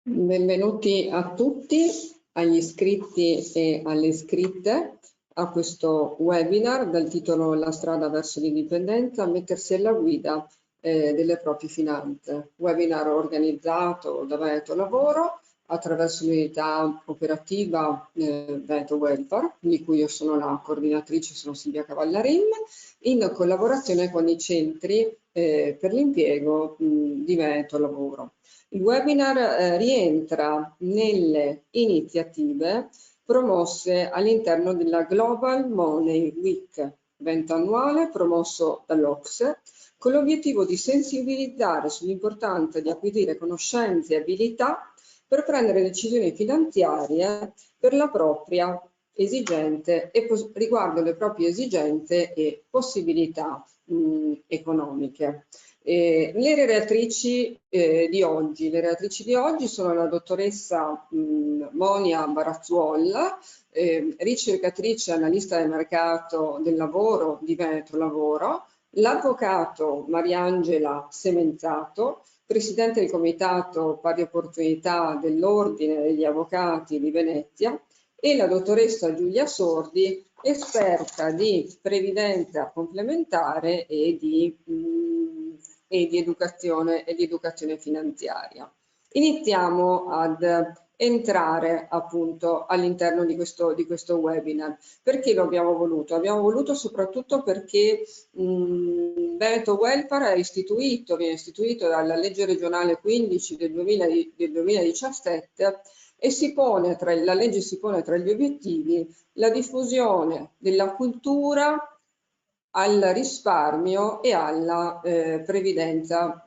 Benvenuti a tutti, agli iscritti e alle iscritte a questo webinar dal titolo La strada verso l'indipendenza, mettersi alla guida delle proprie finanze. Webinar organizzato da Veneto Lavoro attraverso l'unità operativa Veneto Welfare, di cui io sono la coordinatrice, sono Silvia Cavallarin, in collaborazione con i centri per l'impiego di Veneto Lavoro. Il webinar rientra nelle iniziative promosse all'interno della Global Money Week, evento annuale promosso dall'OCSE, con l'obiettivo di sensibilizzare sull'importanza di acquisire conoscenze e abilità per prendere decisioni finanziarie per la propria esigenze e riguardo le proprie esigenze e possibilità economiche. Le relatrici di oggi sono la dottoressa Monia Barazzuolla, ricercatrice e analista del mercato del lavoro di Veneto Lavoro, l'avvocato Mariangela Semenzato, presidente del Comitato Pari Opportunità dell'Ordine degli Avvocati di Venezia, e la dottoressa Giulia Sordi, esperta di previdenza complementare e di educazione finanziaria. Iniziamo ad entrare appunto all'interno di questo webinar. Perché lo abbiamo voluto? Abbiamo voluto soprattutto perché Veneto Welfare viene istituito dalla legge regionale 15 del 2017 e la legge si pone tra gli obiettivi la diffusione della cultura al risparmio e alla previdenza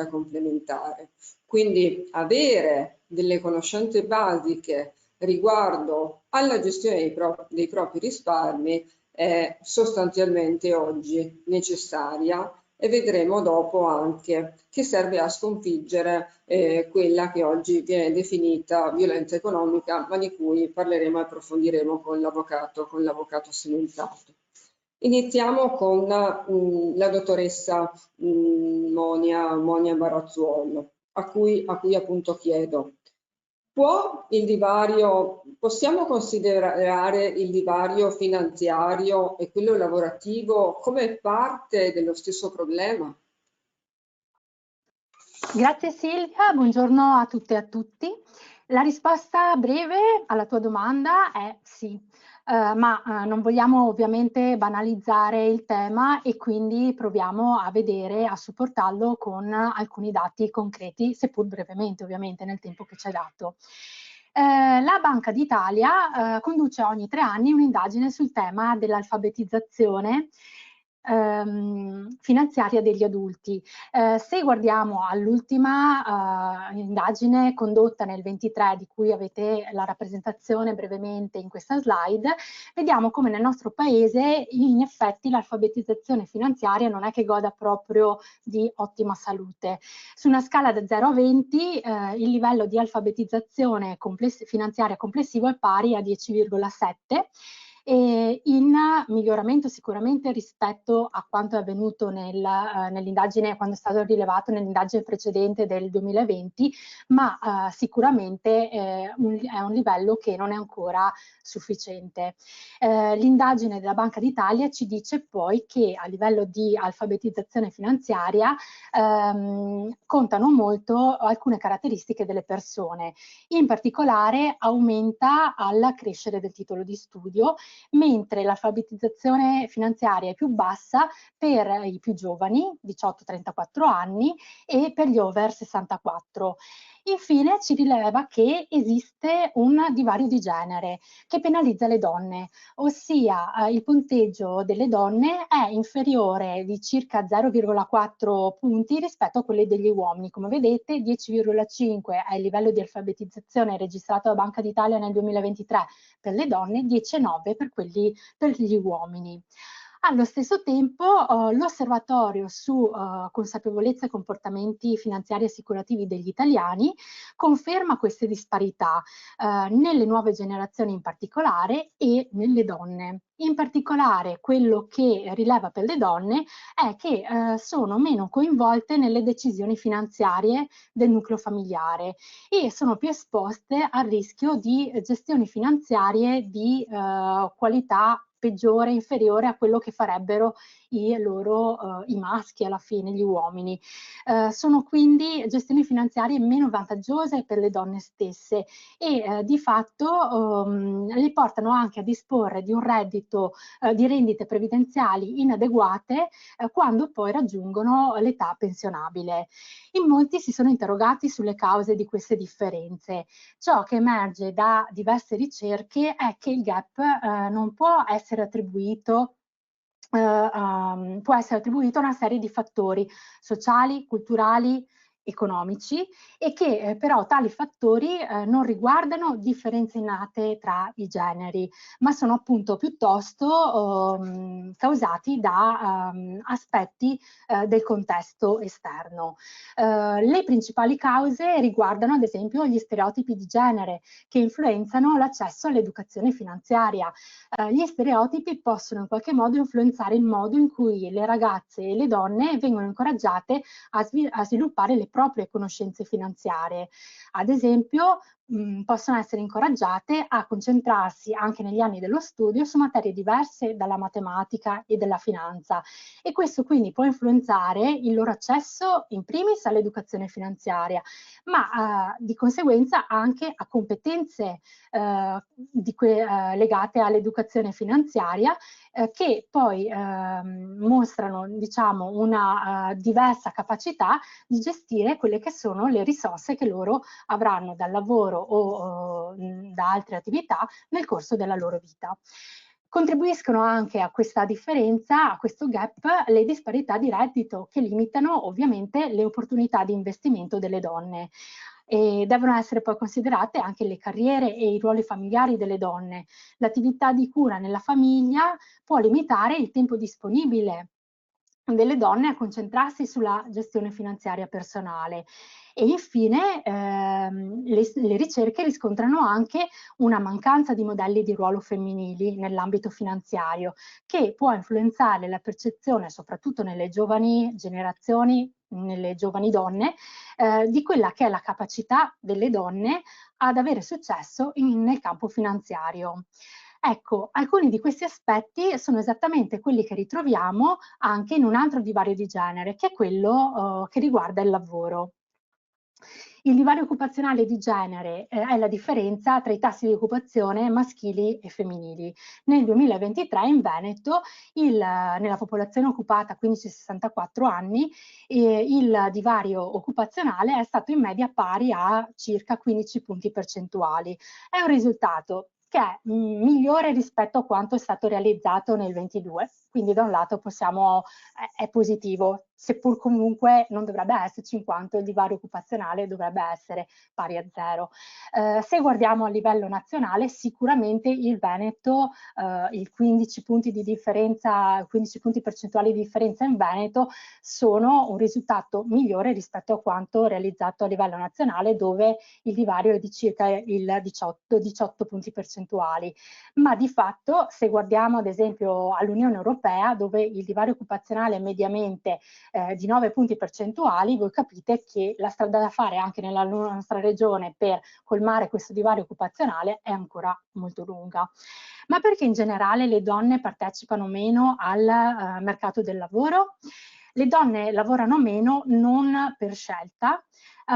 complementare. Quindi avere delle conoscenze basiche riguardo alla gestione dei propri risparmi è sostanzialmente oggi necessaria, e vedremo dopo anche che serve a sconfiggere quella che oggi viene definita violenza economica, ma di cui parleremo e approfondiremo con l'avvocato Semenzato. Iniziamo con la dottoressa Monia Barazzuolo, a cui appunto chiedo: possiamo considerare il divario finanziario e quello lavorativo come parte dello stesso problema? Grazie Silvia, buongiorno a tutte e a tutti. La risposta breve alla tua domanda è sì, ma non vogliamo ovviamente banalizzare il tema e quindi proviamo a supportarlo con alcuni dati concreti, seppur brevemente ovviamente nel tempo che ci è dato. La Banca d'Italia conduce ogni 3 anni un'indagine sul tema dell'alfabetizzazione finanziaria degli adulti. Se guardiamo all'ultima indagine condotta nel 23, di cui avete la rappresentazione brevemente in questa slide, vediamo come nel nostro paese in effetti l'alfabetizzazione finanziaria non è che goda proprio di ottima salute. Su una scala da 0 a 20 il livello di alfabetizzazione finanziaria complessivo è pari a 10,7, e in miglioramento sicuramente rispetto a quanto è avvenuto nell'indagine, quando è stato rilevato nell'indagine precedente del 2020, ma sicuramente è un livello che non è ancora sufficiente. L'indagine della Banca d'Italia ci dice poi che a livello di alfabetizzazione finanziaria contano molto alcune caratteristiche delle persone. In particolare aumenta al crescere del titolo di studio, mentre l'alfabetizzazione finanziaria è più bassa per i più giovani, 18-34 anni, e per gli over 64. Infine ci rileva che esiste un divario di genere che penalizza le donne, ossia il punteggio delle donne è inferiore di circa 0,4 punti rispetto a quelli degli uomini. Come vedete 10,5 è il livello di alfabetizzazione registrato da Banca d'Italia nel 2023 per le donne, 10,9 per gli uomini. Allo stesso tempo, l'Osservatorio su consapevolezza e comportamenti finanziari e assicurativi degli italiani conferma queste disparità nelle nuove generazioni in particolare e nelle donne. In particolare quello che rileva per le donne è che sono meno coinvolte nelle decisioni finanziarie del nucleo familiare e sono più esposte al rischio di gestioni finanziarie di qualità peggiore, inferiore a quello che farebbero i maschi alla fine, gli uomini. Sono quindi gestioni finanziarie meno vantaggiose per le donne stesse e di fatto le portano anche a disporre di un reddito di rendite previdenziali inadeguate quando poi raggiungono l'età pensionabile. In molti si sono interrogati sulle cause di queste differenze. Ciò che emerge da diverse ricerche è che il gap non può essere attribuito a una serie di fattori sociali, culturali, economici e che però tali fattori non riguardano differenze innate tra i generi, ma sono appunto piuttosto causati da aspetti del contesto esterno. Le principali cause riguardano ad esempio gli stereotipi di genere che influenzano l'accesso all'educazione finanziaria. Gli stereotipi possono in qualche modo influenzare il modo in cui le ragazze e le donne vengono incoraggiate a sviluppare le proprie conoscenze finanziarie. Ad esempio, possono essere incoraggiate a concentrarsi anche negli anni dello studio su materie diverse dalla matematica e della finanza e questo quindi può influenzare il loro accesso in primis all'educazione finanziaria, ma di conseguenza anche a competenze legate all'educazione finanziaria che poi mostrano diciamo una diversa capacità di gestire quelle che sono le risorse che loro avranno dal lavoro o da altre attività nel corso della loro vita. Contribuiscono anche a questa differenza, a questo gap, le disparità di reddito che limitano ovviamente le opportunità di investimento delle donne. E devono essere poi considerate anche le carriere e i ruoli familiari delle donne. L'attività di cura nella famiglia può limitare il tempo disponibile delle donne a concentrarsi sulla gestione finanziaria personale. E infine le ricerche riscontrano anche una mancanza di modelli di ruolo femminili nell'ambito finanziario che può influenzare la percezione, soprattutto nelle giovani generazioni, nelle giovani donne, di quella che è la capacità delle donne ad avere successo nel campo finanziario. Ecco, alcuni di questi aspetti sono esattamente quelli che ritroviamo anche in un altro divario di genere, che è quello che riguarda il lavoro. Il divario occupazionale di genere è la differenza tra i tassi di occupazione maschili e femminili. Nel 2023 in Veneto, nella popolazione occupata 15-64 anni, il divario occupazionale è stato in media pari a circa 15 punti percentuali. È un risultato che è migliore rispetto a quanto è stato realizzato nel 22, quindi da un lato è positivo, seppur comunque non dovrebbe esserci in quanto il divario occupazionale dovrebbe essere pari a 0. Se guardiamo a livello nazionale, sicuramente il Veneto, il 15 punti di differenza, 15 punti percentuali di differenza in Veneto sono un risultato migliore rispetto a quanto realizzato a livello nazionale, dove il divario è di circa il 18 punti percentuali. Ma di fatto, se guardiamo ad esempio all'Unione Europea, dove il divario occupazionale è mediamente di 9 punti percentuali, voi capite che la strada da fare anche nella nostra regione per colmare questo divario occupazionale è ancora molto lunga. Ma perché in generale le donne partecipano meno al mercato del lavoro? Le donne lavorano meno non per scelta,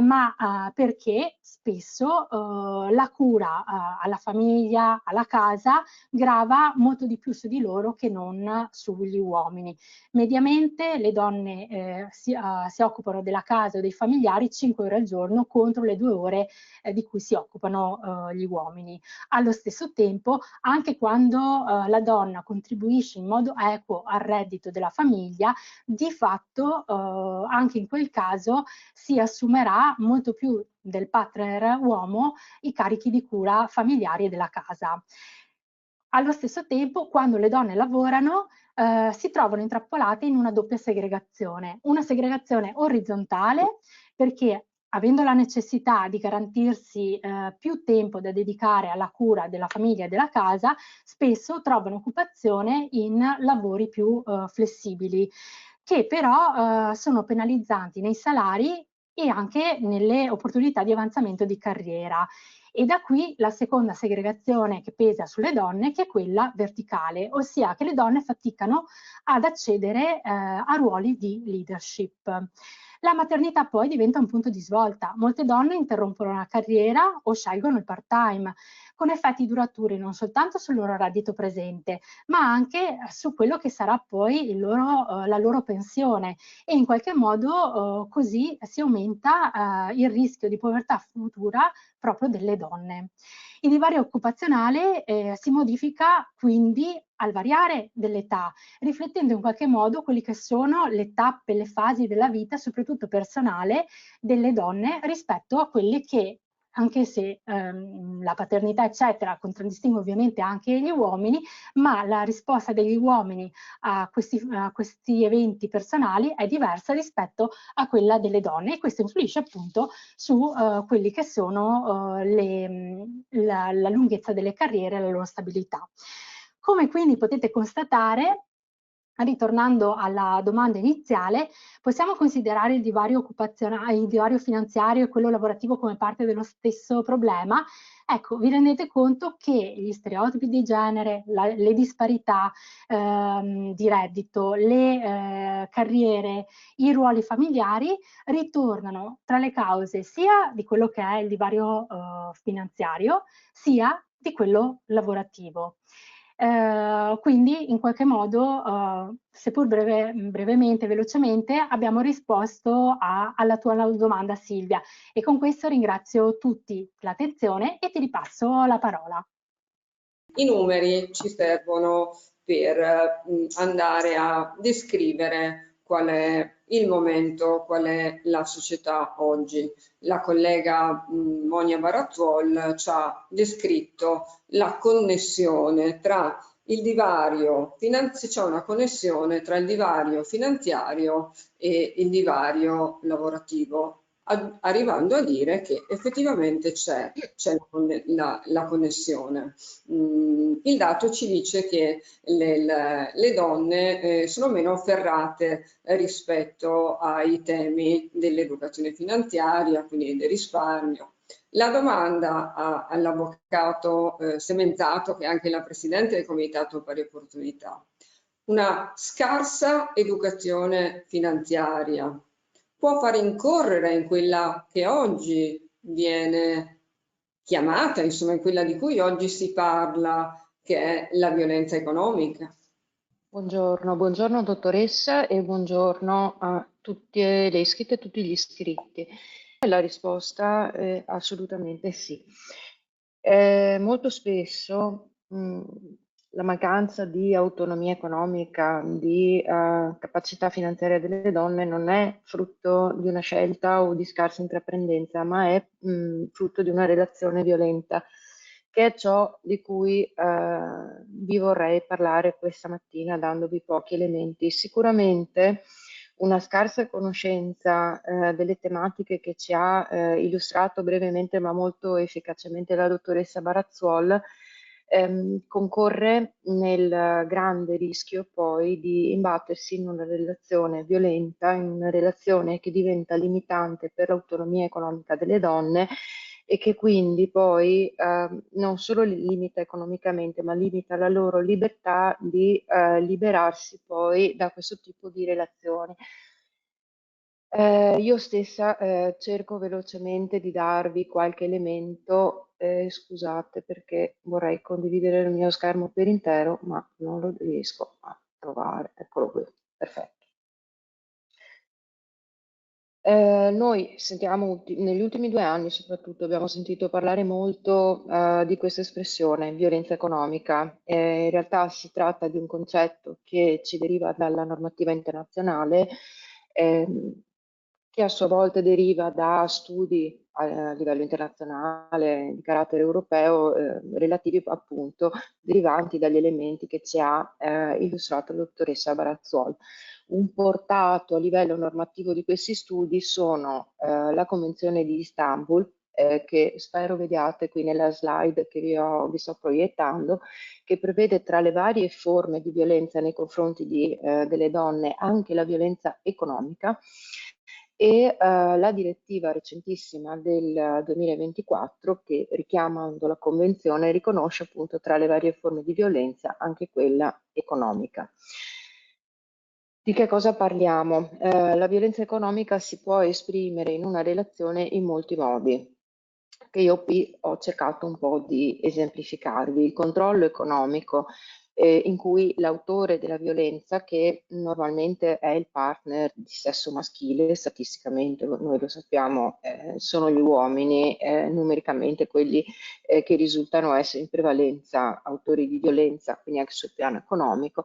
ma perché spesso la cura alla famiglia, alla casa, grava molto di più su di loro che non sugli uomini. Mediamente le donne si occupano della casa o dei familiari 5 ore al giorno contro le 2 ore di cui si occupano gli uomini. Allo stesso tempo, anche quando la donna contribuisce in modo equo al reddito della famiglia, di fatto anche in quel caso si assumerà molto più del partner uomo i carichi di cura familiari della casa. allo stesso tempo, quando le donne lavorano, si trovano intrappolate in una doppia segregazione. Una segregazione orizzontale, perché avendo la necessità di garantirsi più tempo da dedicare alla cura della famiglia e della casa, spesso trovano occupazione in lavori più flessibili, che però sono penalizzanti nei salari e anche nelle opportunità di avanzamento di carriera. E da qui la seconda segregazione che pesa sulle donne, che è quella verticale, ossia che le donne faticano ad accedere a ruoli di leadership. La maternità poi diventa un punto di svolta. Molte donne interrompono la carriera o scelgono il part-time, con effetti duraturi non soltanto sul loro reddito presente, ma anche su quello che sarà poi la loro pensione, e in qualche modo così si aumenta il rischio di povertà futura proprio delle donne. Il divario occupazionale si modifica quindi al variare dell'età, riflettendo in qualche modo quelle che sono le tappe, le fasi della vita, soprattutto personale, delle donne rispetto a quelle che, anche se la paternità eccetera contraddistingue ovviamente anche gli uomini, ma la risposta degli uomini a questi eventi personali è diversa rispetto a quella delle donne, e questo influisce appunto su quelli che sono la lunghezza delle carriere e la loro stabilità. Come quindi potete constatare, ritornando alla domanda iniziale, possiamo considerare il divario occupazionale, il divario finanziario e quello lavorativo come parte dello stesso problema? Ecco, vi rendete conto che gli stereotipi di genere, le disparità di reddito, le carriere, i ruoli familiari ritornano tra le cause sia di quello che è il divario finanziario, sia di quello lavorativo. Quindi in qualche modo, seppur brevemente, velocemente, abbiamo risposto alla tua domanda, Silvia, e con questo ringrazio tutti l'attenzione e ti ripasso la parola. I numeri ci servono per andare a descrivere qual è il momento, qual è la società oggi. La collega Monia Barazzuol ci ha descritto la connessione tra il divario finanziario, c'è una connessione tra il divario finanziario e il divario lavorativo, arrivando a dire che effettivamente c'è la connessione. Il dato ci dice che le donne sono meno afferrate rispetto ai temi dell'educazione finanziaria, quindi del risparmio. La domanda all'avvocato Semenzato, che è anche la presidente del Comitato Pari Opportunità: una scarsa educazione finanziaria può far incorrere in quella che oggi viene chiamata, insomma, in quella di cui oggi si parla, che è la violenza economica? Buongiorno dottoressa e buongiorno a tutte le iscritte e tutti gli iscritti. La risposta è assolutamente sì. Molto spesso la mancanza di autonomia economica, di capacità finanziaria delle donne non è frutto di una scelta o di scarsa intraprendenza, ma è frutto di una relazione violenta, che è ciò di cui vi vorrei parlare questa mattina, dandovi pochi elementi. Sicuramente una scarsa conoscenza delle tematiche che ci ha illustrato brevemente ma molto efficacemente la dottoressa Barazzuol concorre nel grande rischio poi di imbattersi in una relazione violenta, in una relazione che diventa limitante per l'autonomia economica delle donne e che quindi poi non solo li limita economicamente, ma limita la loro libertà di liberarsi poi da questo tipo di relazioni. Io stessa cerco velocemente di darvi qualche elemento, scusate perché vorrei condividere il mio schermo per intero, ma non lo riesco a trovare. Eccolo qui, perfetto. Noi sentiamo negli ultimi 2 anni soprattutto abbiamo sentito parlare molto di questa espressione, violenza economica. In realtà si tratta di un concetto che ci deriva dalla normativa internazionale, che a sua volta deriva da studi a livello internazionale di carattere europeo, relativi appunto derivanti dagli elementi che ci ha illustrato la dottoressa Barazzuol. Un portato a livello normativo di questi studi sono la Convenzione di Istanbul, che spero vediate qui nella slide che vi sto proiettando, che prevede tra le varie forme di violenza nei confronti delle donne anche la violenza economica, e la direttiva recentissima del 2024 che, richiamando la Convenzione, riconosce appunto tra le varie forme di violenza anche quella economica. Di che cosa parliamo? La violenza economica si può esprimere in una relazione in molti modi, che io qui ho cercato un po' di esemplificarvi. Il controllo economico, in cui l'autore della violenza, che normalmente è il partner di sesso maschile, statisticamente noi lo sappiamo, sono gli uomini, numericamente quelli che risultano essere in prevalenza autori di violenza, quindi anche sul piano economico.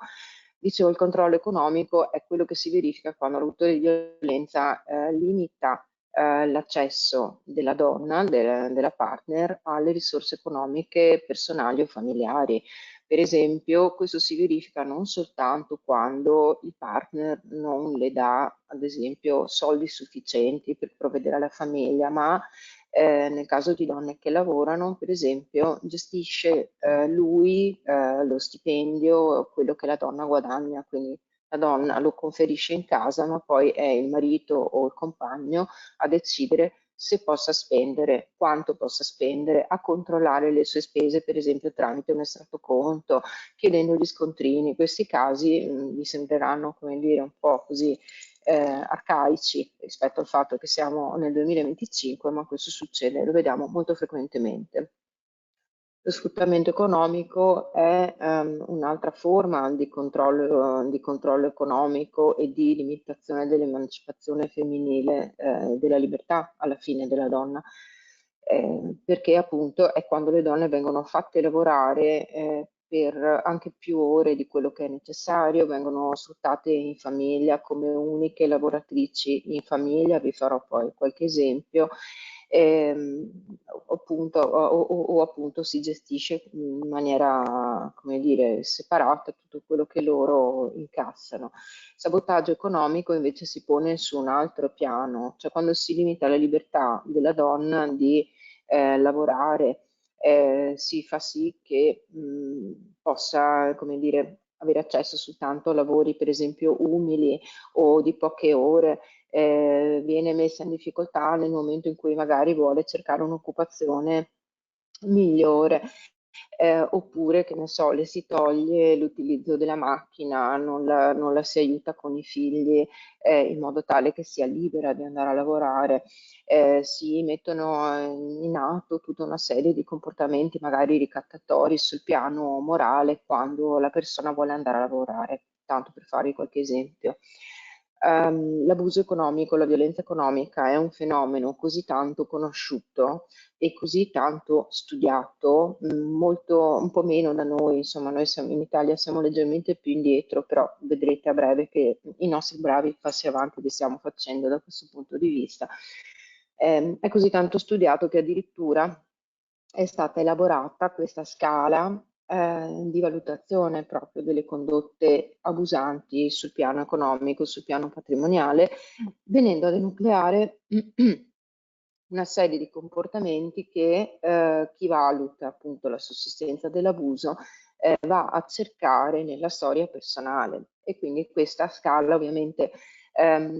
Dicevo, il controllo economico è quello che si verifica quando l'autore di violenza limita l'accesso della donna, della partner, alle risorse economiche personali o familiari. Per esempio, questo si verifica non soltanto quando il partner non le dà, ad esempio, soldi sufficienti per provvedere alla famiglia, ma nel caso di donne che lavorano, per esempio, gestisce lui lo stipendio, quello che la donna guadagna, quindi la donna lo conferisce in casa, ma poi è il marito o il compagno a decidere se possa spendere, quanto possa spendere, a controllare le sue spese, per esempio tramite un estratto conto, chiedendo gli scontrini. Questi casi vi sembreranno, come dire, un po' così arcaici rispetto al fatto che siamo nel 2025, ma questo succede, lo vediamo molto frequentemente. Lo sfruttamento economico è un'altra forma di controllo economico e di limitazione dell'emancipazione femminile, della libertà alla fine della donna, perché appunto è quando le donne vengono fatte lavorare per anche più ore di quello che è necessario, vengono sfruttate in famiglia come uniche lavoratrici in famiglia, vi farò poi qualche esempio, o appunto si gestisce in maniera, come dire, separata tutto quello che loro incassano. Sabotaggio economico invece si pone su un altro piano, cioè quando si limita la libertà della donna di lavorare, si fa sì che possa, come dire, avere accesso soltanto a lavori per esempio umili o di poche ore, viene messa in difficoltà nel momento in cui magari vuole cercare un'occupazione migliore. Oppure, che ne so, le si toglie l'utilizzo della macchina, non la si aiuta con i figli in modo tale che sia libera di andare a lavorare, si mettono in atto tutta una serie di comportamenti magari ricattatori sul piano morale quando la persona vuole andare a lavorare, tanto per farvi qualche esempio. L'abuso economico, la violenza economica è un fenomeno così tanto conosciuto e così tanto studiato, molto, un po' meno da noi, insomma noi siamo, in Italia siamo leggermente più indietro, però vedrete a breve che i nostri bravi passi avanti li stiamo facendo da questo punto di vista. È così tanto studiato che addirittura è stata elaborata questa scala di valutazione proprio delle condotte abusanti sul piano economico, sul piano patrimoniale, venendo ad enucleare una serie di comportamenti che chi valuta appunto la sussistenza dell'abuso va a cercare nella storia personale, e quindi questa scala ovviamente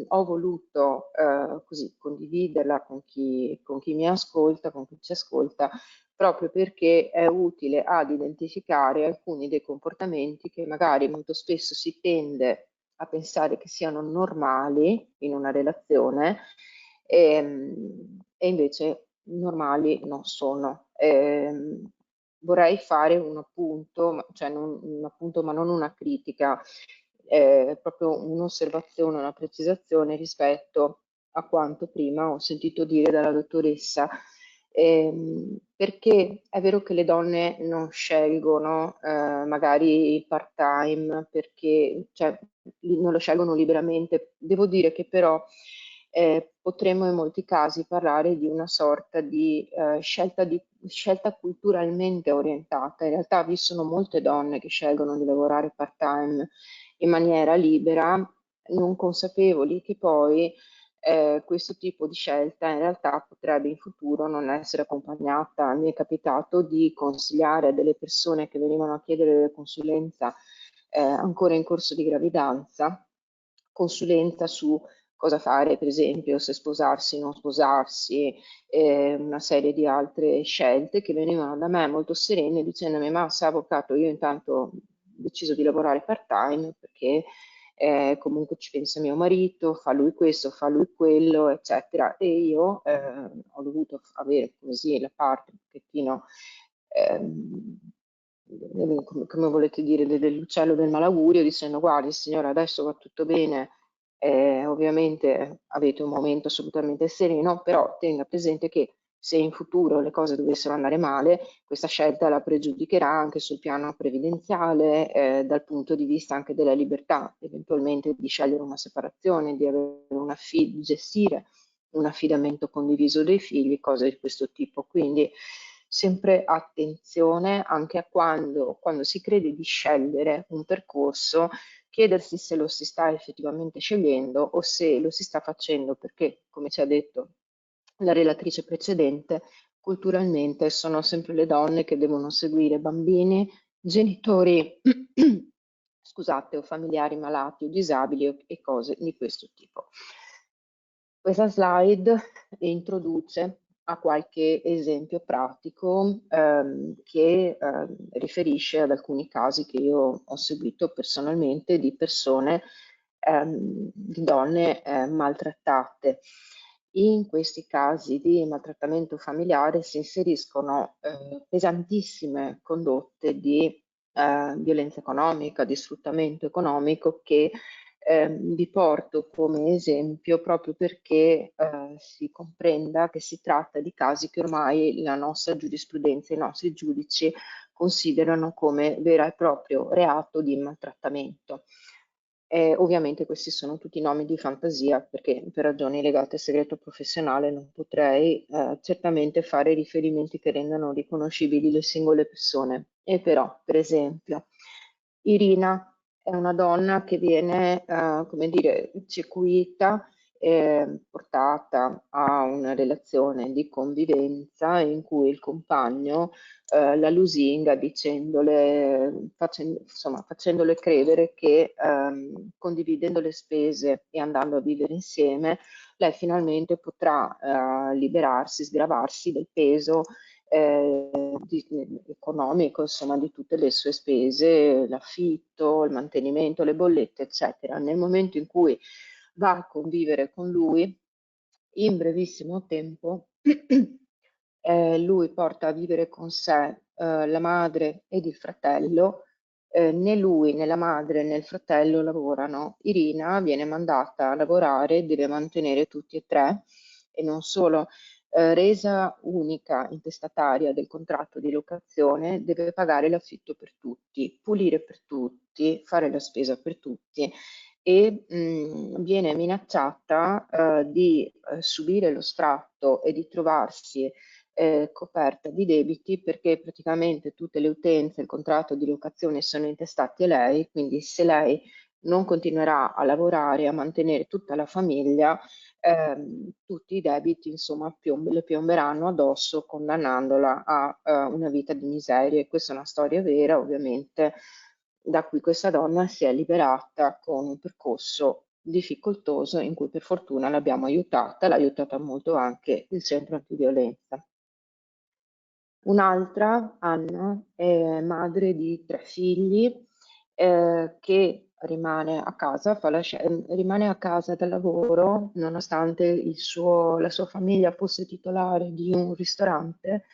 ho voluto così condividerla con chi mi ascolta, con chi ci ascolta, proprio perché è utile ad identificare alcuni dei comportamenti che magari molto spesso si tende a pensare che siano normali in una relazione, e invece normali non sono. Vorrei fare un appunto, cioè un appunto, ma non una critica, proprio un'osservazione, una precisazione rispetto a quanto prima ho sentito dire dalla dottoressa, perché è vero che le donne non scelgono magari il part-time perché, cioè, non lo scelgono liberamente. Devo dire che però potremmo in molti casi parlare di una sorta di scelta culturalmente orientata. In realtà vi sono molte donne che scelgono di lavorare part-time in maniera libera, non consapevoli che poi questo tipo di scelta in realtà potrebbe in futuro non essere accompagnata. Mi è capitato di consigliare a delle persone che venivano a chiedere consulenza ancora in corso di gravidanza, consulenza su cosa fare, per esempio, se sposarsi, non sposarsi, una serie di altre scelte che venivano da me molto serene dicendomi: ma sa avvocato, io intanto ho deciso di lavorare part-time perché comunque ci pensa mio marito, fa lui questo, fa lui quello, eccetera. E io ho dovuto avere così la parte un pochettino, come volete dire, dell'uccello del malaugurio, dicendo: guardi signora, adesso va tutto bene, ovviamente avete un momento assolutamente sereno, però tenga presente che se in futuro le cose dovessero andare male, questa scelta la pregiudicherà anche sul piano previdenziale, dal punto di vista anche della libertà, eventualmente di scegliere una separazione, di avere di gestire un affidamento condiviso dei figli, cose di questo tipo. Quindi sempre attenzione anche a quando si crede di scegliere un percorso, chiedersi se lo si sta effettivamente scegliendo o se lo si sta facendo perché, come ci ha detto la relatrice precedente, culturalmente sono sempre le donne che devono seguire bambini, genitori, scusate, o familiari malati o disabili e cose di questo tipo. Questa slide introduce a qualche esempio pratico che riferisce ad alcuni casi che io ho seguito personalmente di persone, di donne maltrattate. In questi casi di maltrattamento familiare si inseriscono pesantissime condotte di violenza economica, di sfruttamento economico che vi porto come esempio proprio perché si comprenda che si tratta di casi che ormai la nostra giurisprudenza e i nostri giudici considerano come vero e proprio reato di maltrattamento. Ovviamente questi sono tutti nomi di fantasia perché per ragioni legate al segreto professionale non potrei certamente fare riferimenti che rendano riconoscibili le singole persone. E però, per esempio, Irina è una donna che viene, come dire, circuita, portata a una relazione di convivenza in cui il compagno la lusinga facendole credere che condividendo le spese e andando a vivere insieme, lei finalmente potrà liberarsi, sgravarsi del peso economico, insomma, di tutte le sue spese, l'affitto, il mantenimento, le bollette, eccetera. Nel momento in cui va a convivere con lui, in brevissimo tempo, lui porta a vivere con sé la madre ed il fratello. Né lui né la madre né il fratello lavorano. Irina viene mandata a lavorare, deve mantenere tutti e tre e non solo. Resa unica intestataria del contratto di locazione, deve pagare l'affitto per tutti, pulire per tutti, fare la spesa per tutti e viene minacciata di subire lo sfratto e di trovarsi coperta di debiti perché praticamente tutte le utenze, il contratto di locazione sono intestati a lei, quindi se lei non continuerà a lavorare, a mantenere tutta la famiglia, tutti i debiti insomma le piomberanno addosso condannandola a una vita di miseria. E questa è una storia vera ovviamente da cui questa donna si è liberata con un percorso difficoltoso in cui per fortuna l'abbiamo aiutata, l'ha aiutata molto anche il centro antiviolenza. Un'altra, Anna, è madre di 3 figli che rimane a casa, rimane a casa dal lavoro nonostante la sua famiglia fosse titolare di un ristorante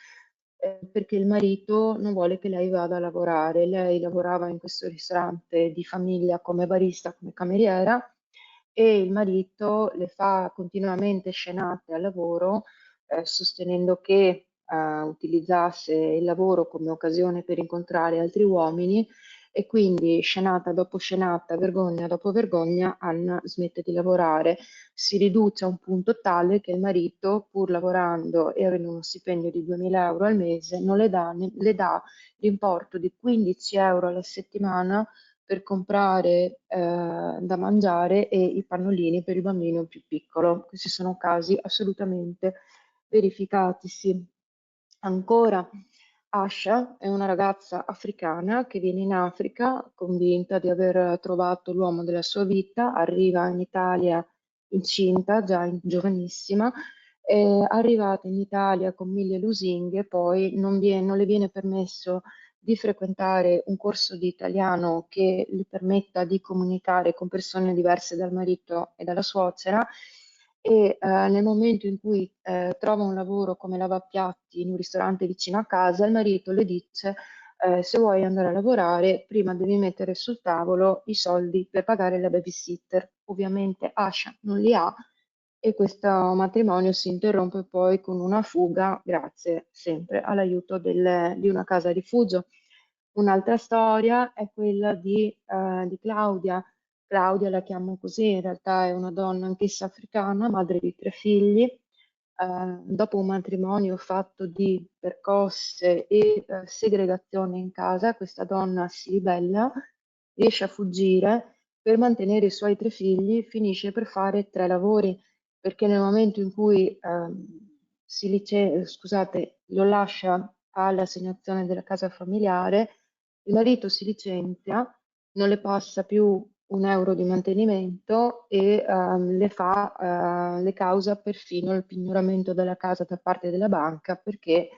perché il marito non vuole che lei vada a lavorare. Lei lavorava in questo ristorante di famiglia come barista, come cameriera e il marito le fa continuamente scenate al lavoro sostenendo che utilizzasse il lavoro come occasione per incontrare altri uomini e quindi scenata dopo scenata, vergogna dopo vergogna, Anna smette di lavorare, si riduce a un punto tale che il marito, pur lavorando e avendo uno stipendio di 2000 euro al mese, non le dà l'importo di 15 euro alla settimana per comprare da mangiare e i pannolini per il bambino più piccolo. Questi sono casi assolutamente verificatisi. Ancora, Asha è una ragazza africana che viene in Africa convinta di aver trovato l'uomo della sua vita, arriva in Italia incinta, giovanissima, è arrivata in Italia con 1000 lusinghe, poi non le viene permesso di frequentare un corso di italiano che le permetta di comunicare con persone diverse dal marito e dalla suocera e nel momento in cui trova un lavoro come lavapiatti in un ristorante vicino a casa, il marito le dice se vuoi andare a lavorare prima devi mettere sul tavolo i soldi per pagare la babysitter. Ovviamente Asha non li ha e questo matrimonio si interrompe poi con una fuga grazie sempre all'aiuto di una casa rifugio. Un'altra storia è quella di Claudia. Claudia la chiamo così, in realtà è una donna anch'essa africana, madre di 3 figli. Dopo un matrimonio fatto di percosse e segregazione in casa, questa donna si ribella, riesce a fuggire, per mantenere i suoi 3 figli, finisce per fare 3 lavori, perché nel momento in cui scusate, lo lascia all'assegnazione della casa familiare, il marito si licenzia, non le passa più 1 euro di mantenimento e le causa perfino il pignoramento della casa da parte della banca perché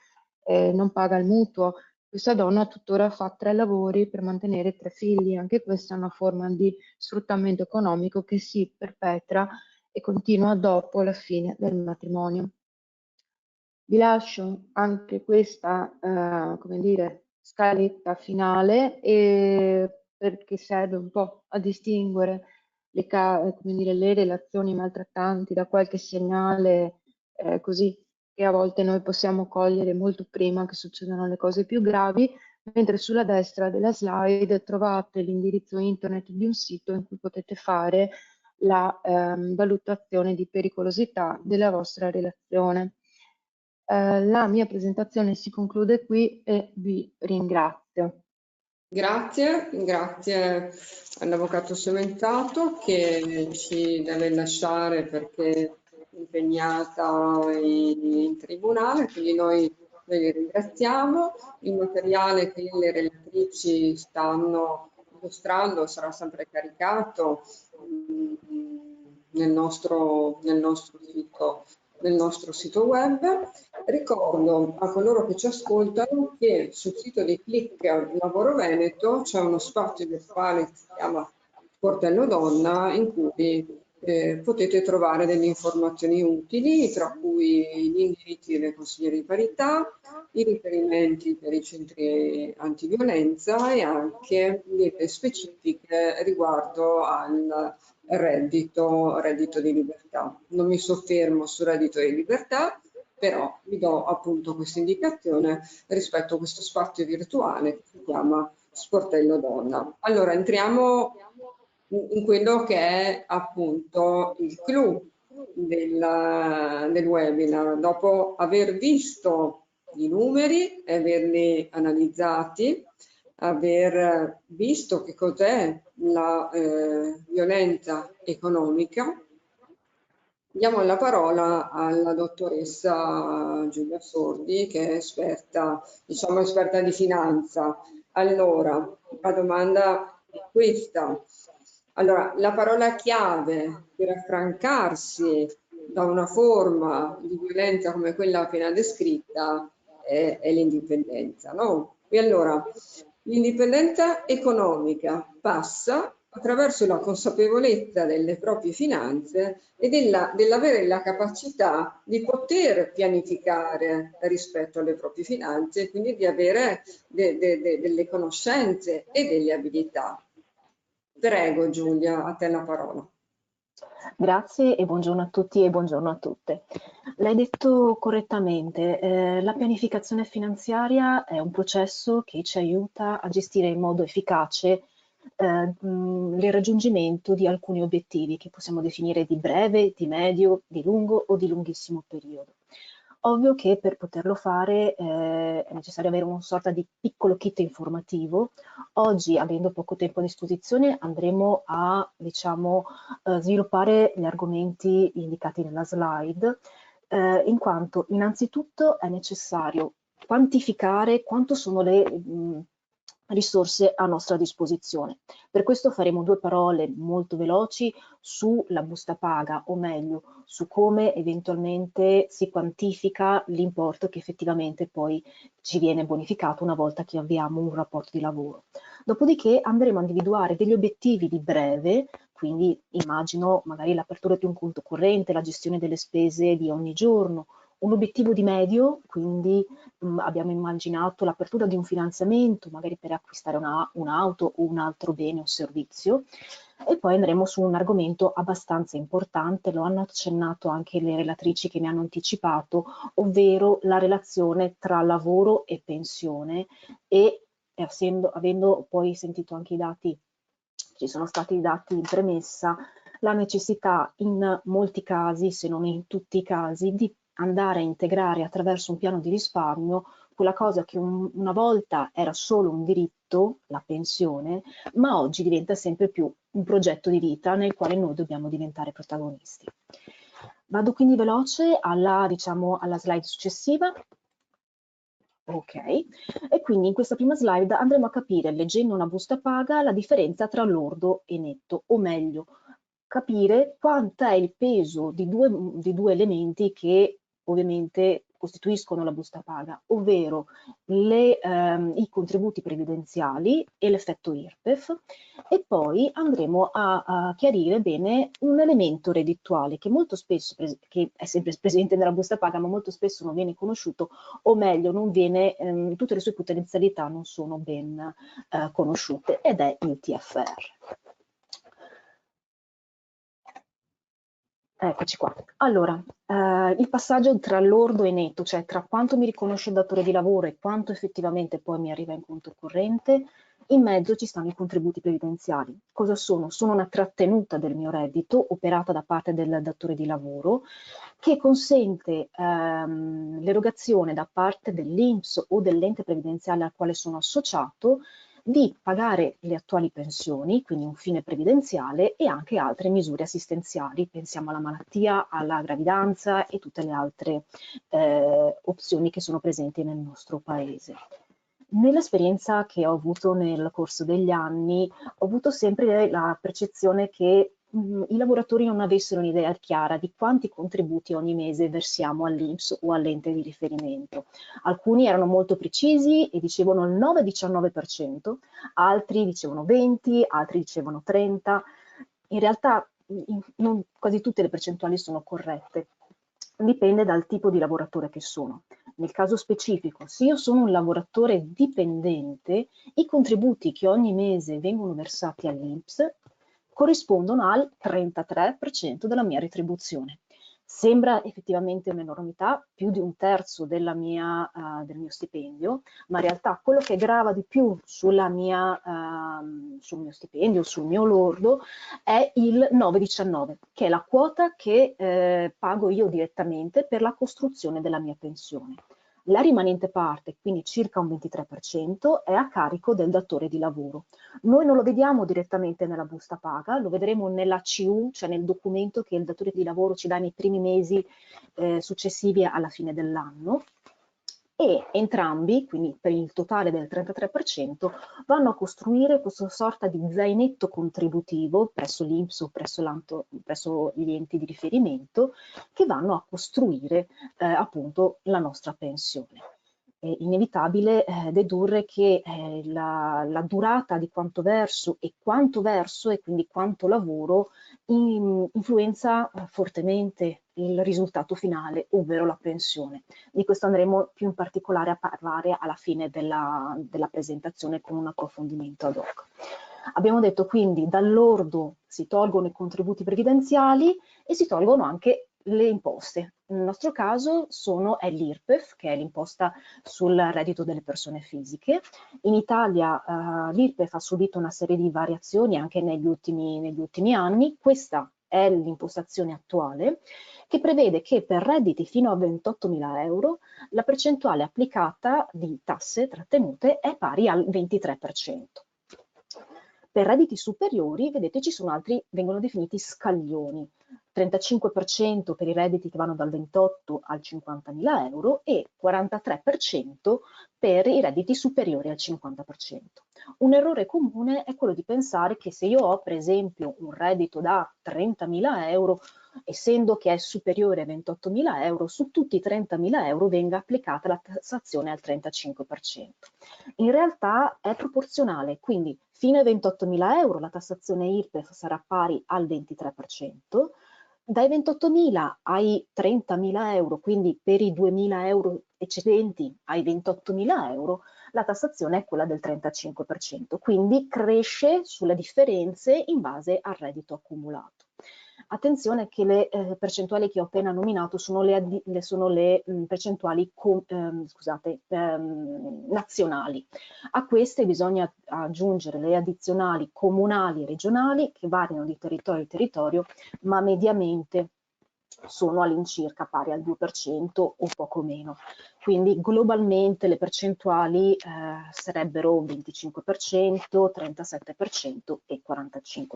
non paga il mutuo. Questa donna tuttora fa 3 lavori per mantenere 3 figli, anche questa è una forma di sfruttamento economico che si perpetra e continua dopo la fine del matrimonio. Vi lascio anche questa, come dire, scaletta finale perché serve un po' a distinguere come dire, le relazioni maltrattanti da qualche segnale così che a volte noi possiamo cogliere molto prima che succedano le cose più gravi, mentre sulla destra della slide trovate l'indirizzo internet di un sito in cui potete fare la valutazione di pericolosità della vostra relazione. La mia presentazione si conclude qui e vi ringrazio. Grazie all'avvocato Sementato che ci deve lasciare perché è impegnata in tribunale, quindi noi vi ringraziamo. Il materiale che le relatrici stanno mostrando sarà sempre caricato nel nostro sito web. Ricordo a coloro che ci ascoltano che sul sito di Click Lavoro Veneto c'è uno spazio virtuale che si chiama Sportello Donna in cui potete trovare delle informazioni utili, tra cui gli indirizzi delle consigliere di parità, i riferimenti per i centri antiviolenza e anche delle specifiche riguardo al reddito di libertà. Non mi soffermo sul reddito di libertà, però vi do appunto questa indicazione rispetto a questo spazio virtuale che si chiama Sportello Donna. Allora entriamo in quello che è appunto il clou del webinar. Dopo aver visto i numeri e averli analizzati, aver visto che cos'è la violenza economica, diamo la parola alla dottoressa Giulia Sordi, che è esperta, diciamo esperta di finanza. Allora, la domanda è questa. Allora, la parola chiave per affrancarsi da una forma di violenza come quella appena descritta è l'indipendenza, no? E allora, l'indipendenza economica passa attraverso la consapevolezza delle proprie finanze e dell'avere la capacità di poter pianificare rispetto alle proprie finanze e quindi di avere delle conoscenze e delle abilità. Prego Giulia, a te la parola. Grazie e buongiorno a tutti e buongiorno a tutte. L'hai detto correttamente, la pianificazione finanziaria è un processo che ci aiuta a gestire in modo efficace il raggiungimento di alcuni obiettivi che possiamo definire di breve, di medio, di lungo o di lunghissimo periodo. Ovvio che per poterlo fare è necessario avere una sorta di piccolo kit informativo. Oggi, avendo poco tempo a disposizione, andremo a, diciamo, sviluppare gli argomenti indicati nella slide, in quanto innanzitutto è necessario quantificare quanto sono le risorse a nostra disposizione. Per questo faremo due parole molto veloci sulla busta paga, o meglio, su come eventualmente si quantifica l'importo che effettivamente poi ci viene bonificato una volta che avviamo un rapporto di lavoro. Dopodiché andremo a individuare degli obiettivi di breve, quindi immagino magari l'apertura di un conto corrente, la gestione delle spese di ogni giorno, un obiettivo di medio, quindi abbiamo immaginato l'apertura di un finanziamento, magari per acquistare un'auto o un altro bene o servizio, e poi andremo su un argomento abbastanza importante, lo hanno accennato anche le relatrici che mi hanno anticipato, ovvero la relazione tra lavoro e pensione e avendo poi sentito anche i dati, ci sono stati i dati in premessa, la necessità in molti casi, se non in tutti i casi, di andare a integrare attraverso un piano di risparmio quella cosa che una volta era solo un diritto, la pensione, ma oggi diventa sempre più un progetto di vita nel quale noi dobbiamo diventare protagonisti. Vado quindi veloce alla slide successiva. Ok, e quindi in questa prima slide andremo a capire, leggendo una busta paga, la differenza tra lordo e netto, o meglio, capire quanto è il peso di due elementi che ovviamente costituiscono la busta paga, ovvero i contributi previdenziali e l'effetto IRPEF, e poi andremo a chiarire bene un elemento reddituale che molto spesso, che è sempre presente nella busta paga, ma molto spesso non viene conosciuto, o meglio, non viene, tutte le sue potenzialità non sono ben conosciute, ed è il TFR. Eccoci qua. Allora, il passaggio tra lordo e netto, cioè tra quanto mi riconosce il datore di lavoro e quanto effettivamente poi mi arriva in conto corrente, in mezzo ci stanno i contributi previdenziali. Cosa sono? Sono una trattenuta del mio reddito operata da parte del datore di lavoro che consente l'erogazione da parte dell'INPS o dell'ente previdenziale al quale sono associato di pagare le attuali pensioni, quindi un fine previdenziale, e anche altre misure assistenziali, pensiamo alla malattia, alla gravidanza e tutte le altre opzioni che sono presenti nel nostro paese. Nell'esperienza che ho avuto nel corso degli anni, ho avuto sempre la percezione che i lavoratori non avessero un'idea chiara di quanti contributi ogni mese versiamo all'INPS o all'ente di riferimento. Alcuni erano molto precisi e dicevano il 9-19%, altri dicevano 20, altri dicevano 30. In realtà quasi tutte le percentuali sono corrette. Dipende dal tipo di lavoratore che sono. Nel caso specifico, se io sono un lavoratore dipendente, i contributi che ogni mese vengono versati all'INPS corrispondono al 33% della mia retribuzione. Sembra effettivamente un'enormità, più di un terzo del mio stipendio, ma in realtà quello che grava di più sul mio stipendio, sul mio lordo, è il 9,19, che è la quota che pago io direttamente per la costruzione della mia pensione. La rimanente parte, quindi circa un 23%, è a carico del datore di lavoro. Noi non lo vediamo direttamente nella busta paga, lo vedremo nella CU, cioè nel documento che il datore di lavoro ci dà nei primi mesi successivi alla fine dell'anno, e entrambi, quindi per il totale del 33%, vanno a costruire questa sorta di zainetto contributivo presso l'INPS o presso gli enti di riferimento, che vanno a costruire appunto la nostra pensione. È inevitabile dedurre che la durata di quanto verso e quindi quanto lavoro influenza fortemente il risultato finale, ovvero la pensione. Di questo andremo più in particolare a parlare alla fine della presentazione con un approfondimento ad hoc. Abbiamo detto quindi dal lordo si tolgono i contributi previdenziali e si tolgono anche le imposte. Nel nostro caso è l'IRPEF, che è l'imposta sul reddito delle persone fisiche. In Italia l'IRPEF ha subito una serie di variazioni anche negli ultimi anni. Questa è l'impostazione attuale, che prevede che per redditi fino a 28.000 euro la percentuale applicata di tasse trattenute è pari al 23%. Per redditi superiori, vedete, ci sono vengono definiti scaglioni, 35% per i redditi che vanno dal 28 al 50.000 euro e 43% per i redditi superiori al 50%. Un errore comune è quello di pensare che se io ho, per esempio, un reddito da 30.000 euro, essendo che è superiore a 28.000 euro, su tutti i 30.000 euro venga applicata la tassazione al 35%. In realtà è proporzionale, quindi fino ai 28.000 euro la tassazione IRPEF sarà pari al 23%, dai 28.000 ai 30.000 euro, quindi per i 2.000 euro eccedenti ai 28.000 euro, la tassazione è quella del 35%, quindi cresce sulle differenze in base al reddito accumulato. Attenzione che le percentuali che ho appena nominato sono le percentuali nazionali. A queste bisogna aggiungere le addizionali comunali e regionali che variano di territorio in territorio, ma mediamente sono all'incirca pari al 2% o poco meno. Quindi globalmente le percentuali sarebbero 25%, 37% e 45%.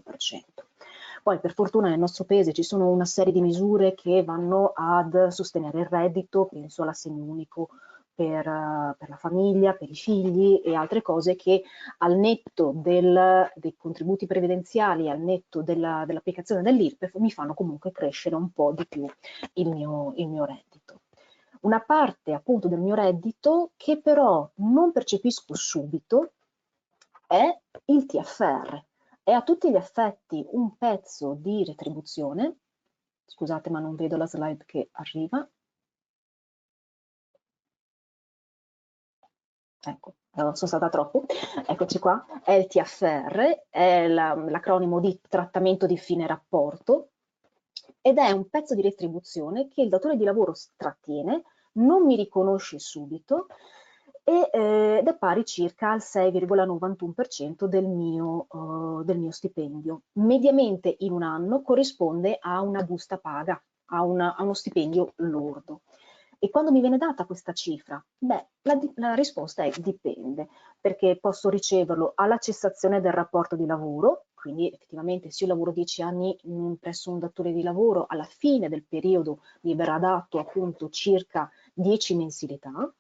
Poi per fortuna nel nostro paese ci sono una serie di misure che vanno ad sostenere il reddito, penso all'assegno unico per la famiglia, per i figli e altre cose che al netto dei contributi previdenziali, al netto dell'applicazione dell'IRPEF mi fanno comunque crescere un po' di più il mio reddito. Una parte appunto del mio reddito che però non percepisco subito è il TFR. È a tutti gli effetti un pezzo di retribuzione. Scusate, ma non vedo la slide che arriva. Ecco, sono stata troppo. Eccoci qua. È il TFR, è l'acronimo di trattamento di fine rapporto ed è un pezzo di retribuzione che il datore di lavoro trattiene, non mi riconosce subito ed è pari circa al 6,91% del mio stipendio. Mediamente in un anno corrisponde a una busta paga, a uno stipendio lordo. E quando mi viene data questa cifra? Beh, la risposta è dipende, perché posso riceverlo alla cessazione del rapporto di lavoro, quindi effettivamente se io lavoro 10 anni presso un datore di lavoro, alla fine del periodo mi verrà dato appunto circa 10 mensilità,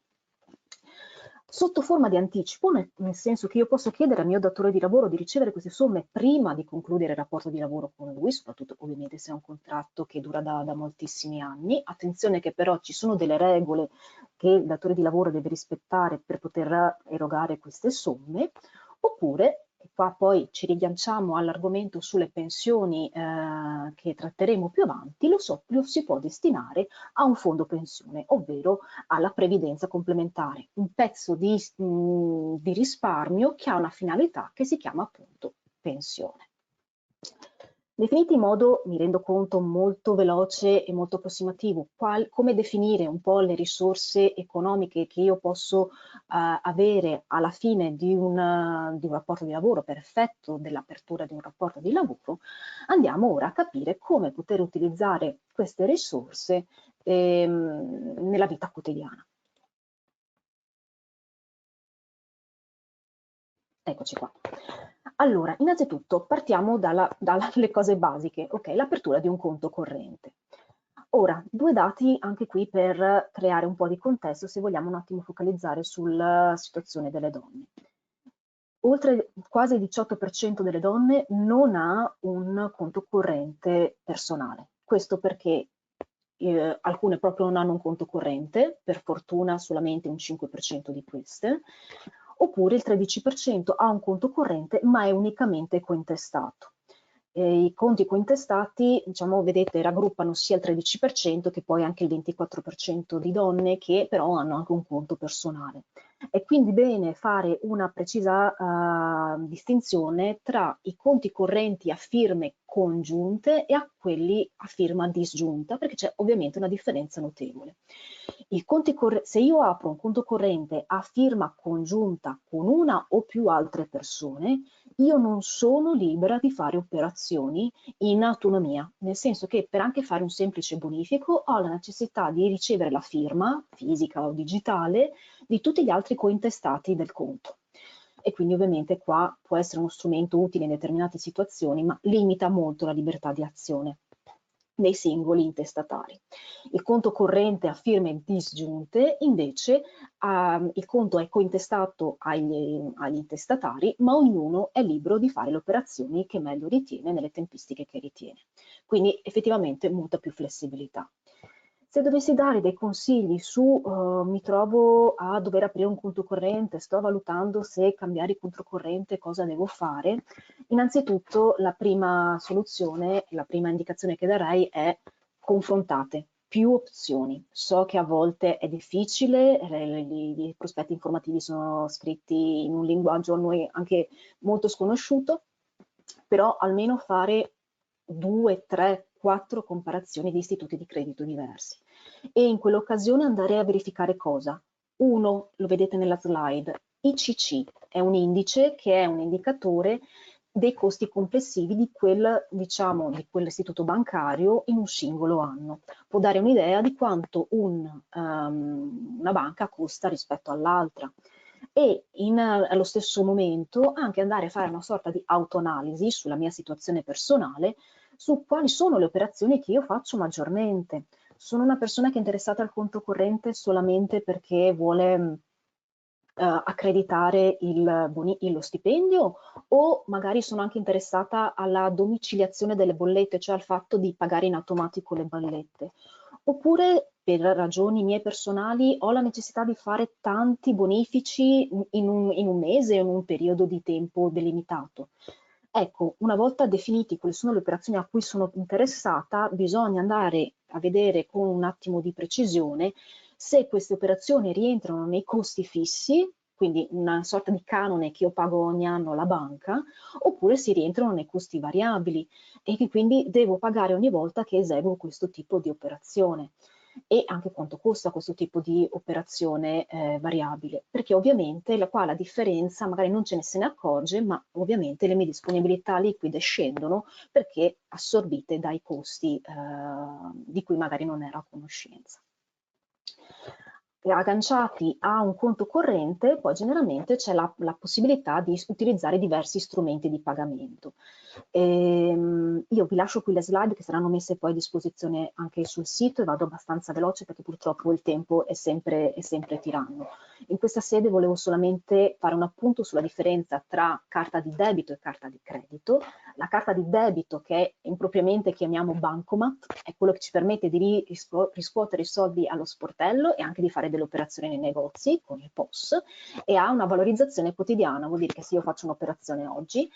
sotto forma di anticipo, nel senso che io posso chiedere al mio datore di lavoro di ricevere queste somme prima di concludere il rapporto di lavoro con lui, soprattutto ovviamente se è un contratto che dura da moltissimi anni. Attenzione che però ci sono delle regole che il datore di lavoro deve rispettare per poter erogare queste somme, oppure, e qua poi ci riagganciamo all'argomento sulle pensioni che tratteremo più avanti, lo si può destinare a un fondo pensione, ovvero alla previdenza complementare, un pezzo di risparmio che ha una finalità che si chiama appunto pensione. Definiti in modo, mi rendo conto, molto veloce e molto approssimativo, come definire un po' le risorse economiche che io posso avere alla fine di un rapporto di lavoro per effetto dell'apertura di un rapporto di lavoro, andiamo ora a capire come poter utilizzare queste risorse nella vita quotidiana. Eccoci qua. Allora, innanzitutto partiamo dalle cose basiche, ok? L'apertura di un conto corrente. Ora, due dati anche qui per creare un po' di contesto se vogliamo un attimo focalizzare sulla situazione delle donne. Oltre quasi il 18% delle donne non ha un conto corrente personale. Questo perché alcune proprio non hanno un conto corrente, per fortuna solamente un 5% di queste, oppure il 13% ha un conto corrente ma è unicamente cointestato. I conti cointestati, diciamo, vedete, raggruppano sia il 13% che poi anche il 24% di donne che però hanno anche un conto personale. È quindi bene fare una precisa distinzione tra i conti correnti a firme congiunte e a quelli a firma disgiunta, perché c'è ovviamente una differenza notevole. Se io apro un conto corrente a firma congiunta con una o più altre persone, io non sono libera di fare operazioni in autonomia, nel senso che per anche fare un semplice bonifico ho la necessità di ricevere la firma, fisica o digitale, di tutti gli altri cointestati del conto. E quindi ovviamente qua può essere uno strumento utile in determinate situazioni, ma limita molto la libertà di azione dei singoli intestatari. Il conto corrente a firme disgiunte, invece, il conto è cointestato agli intestatari, ma ognuno è libero di fare le operazioni che meglio ritiene nelle tempistiche che ritiene. Quindi effettivamente molta più flessibilità. Se dovessi dare dei consigli su mi trovo a dover aprire un conto corrente, sto valutando se cambiare il conto corrente, cosa devo fare, innanzitutto la prima soluzione, la prima indicazione che darei è confrontate più opzioni. So che a volte è difficile, i prospetti informativi sono scritti in un linguaggio a noi anche molto sconosciuto, però almeno fare 2, 3, 4 comparazioni di istituti di credito diversi e in quell'occasione andare a verificare cosa? Uno, lo vedete nella slide, ICC è un indice che è un indicatore dei costi complessivi di diciamo, di quell'istituto bancario in un singolo anno. Può dare un'idea di quanto una banca costa rispetto all'altra e allo stesso momento anche andare a fare una sorta di autoanalisi sulla mia situazione personale su quali sono le operazioni che io faccio maggiormente. Sono una persona che è interessata al conto corrente solamente perché vuole accreditare lo stipendio o magari sono anche interessata alla domiciliazione delle bollette, cioè al fatto di pagare in automatico le bollette. Oppure per ragioni mie personali ho la necessità di fare tanti bonifici in un mese o in un periodo di tempo delimitato. Ecco, una volta definiti quali sono le operazioni a cui sono interessata, bisogna andare a vedere con un attimo di precisione se queste operazioni rientrano nei costi fissi, quindi una sorta di canone che io pago ogni anno alla banca, oppure si rientrano nei costi variabili e che quindi devo pagare ogni volta che eseguo questo tipo di operazione. E anche quanto costa questo tipo di operazione variabile, perché ovviamente qua la differenza magari non se ne accorge, ma ovviamente le mie disponibilità liquide scendono perché assorbite dai costi di cui magari non ero a conoscenza. Agganciati a un conto corrente, poi generalmente c'è la possibilità di utilizzare diversi strumenti di pagamento. Io vi lascio qui le slide che saranno messe poi a disposizione anche sul sito e vado abbastanza veloce perché purtroppo il tempo è sempre tiranno. In questa sede volevo solamente fare un appunto sulla differenza tra carta di debito e carta di credito. La carta di debito, che impropriamente chiamiamo bancomat, è quello che ci permette di riscuotere i soldi allo sportello e anche di fare delle operazioni nei negozi con il POS e ha una valorizzazione quotidiana, vuol dire che se io faccio un'operazione oggi,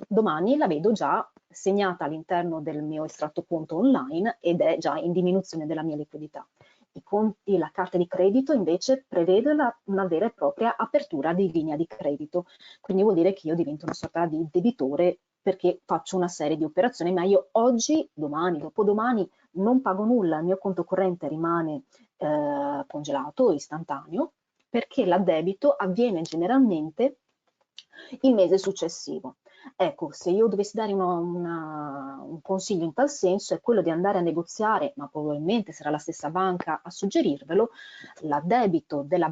domani la vedo già segnata all'interno del mio estratto conto online ed è già in diminuzione della mia liquidità. La carta di credito invece prevede una vera e propria apertura di linea di credito, quindi vuol dire che io divento una sorta di debitore perché faccio una serie di operazioni, ma io oggi, domani, dopodomani non pago nulla, il mio conto corrente rimane congelato, istantaneo, perché l'addebito avviene generalmente il mese successivo. Ecco, se io dovessi dare un consiglio in tal senso è quello di andare a negoziare, ma probabilmente sarà la stessa banca a suggerirvelo, l'addebito della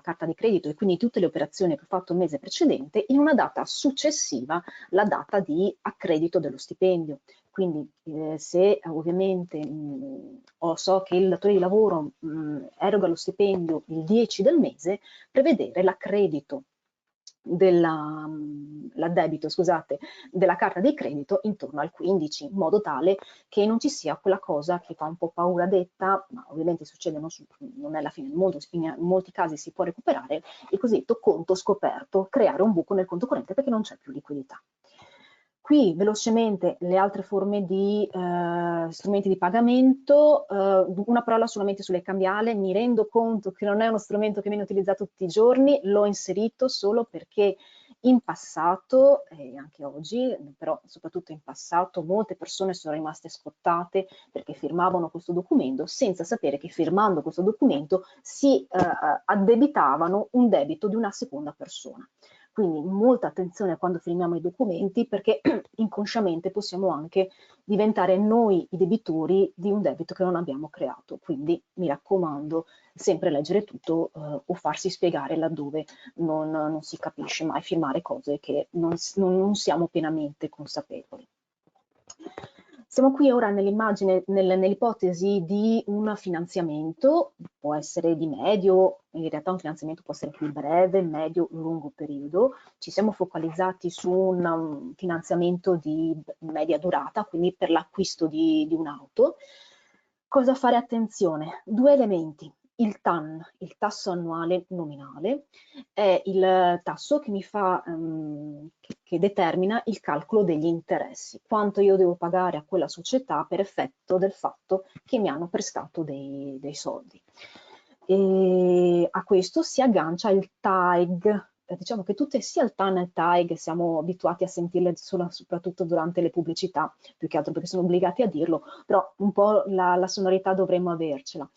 carta di credito e quindi tutte le operazioni che ho fatto il mese precedente in una data successiva, la data di accredito dello stipendio. Quindi se ovviamente so che il datore di lavoro eroga lo stipendio il 10 del mese, prevedere l'accredito l'addebito, scusate, della carta di credito intorno al 15, in modo tale che non ci sia quella cosa che fa un po' paura detta, ma ovviamente succede, non è la fine del mondo, in molti casi si può recuperare, il cosiddetto conto scoperto, creare un buco nel conto corrente perché non c'è più liquidità. Qui velocemente le altre forme di strumenti di pagamento, una parola solamente sulle cambiale. Mi rendo conto che non è uno strumento che viene utilizzato tutti i giorni, l'ho inserito solo perché in passato, e anche oggi, però soprattutto in passato, molte persone sono rimaste scottate perché firmavano questo documento senza sapere che firmando questo documento si addebitavano un debito di una seconda persona. Quindi molta attenzione quando firmiamo i documenti, perché inconsciamente possiamo anche diventare noi i debitori di un debito che non abbiamo creato. Quindi mi raccomando, sempre leggere tutto o farsi spiegare laddove non si capisce, mai firmare cose che non siamo pienamente consapevoli. Siamo qui ora nell'immagine, nell'ipotesi di un finanziamento, può essere di medio, in realtà un finanziamento può essere più breve, medio, lungo periodo. Ci siamo focalizzati su un finanziamento di media durata, quindi per l'acquisto di un'auto. Cosa fare attenzione? Due elementi. Il TAN, il tasso annuale nominale, è il tasso che mi fa, che determina il calcolo degli interessi, quanto io devo pagare a quella società per effetto del fatto che mi hanno prestato dei soldi. E a questo si aggancia il TAEG. Diciamo che tutte, sia il TAN e il TAEG, siamo abituati a sentirle soprattutto durante le pubblicità, più che altro perché sono obbligati a dirlo, però un po' la sonorità dovremmo avercela.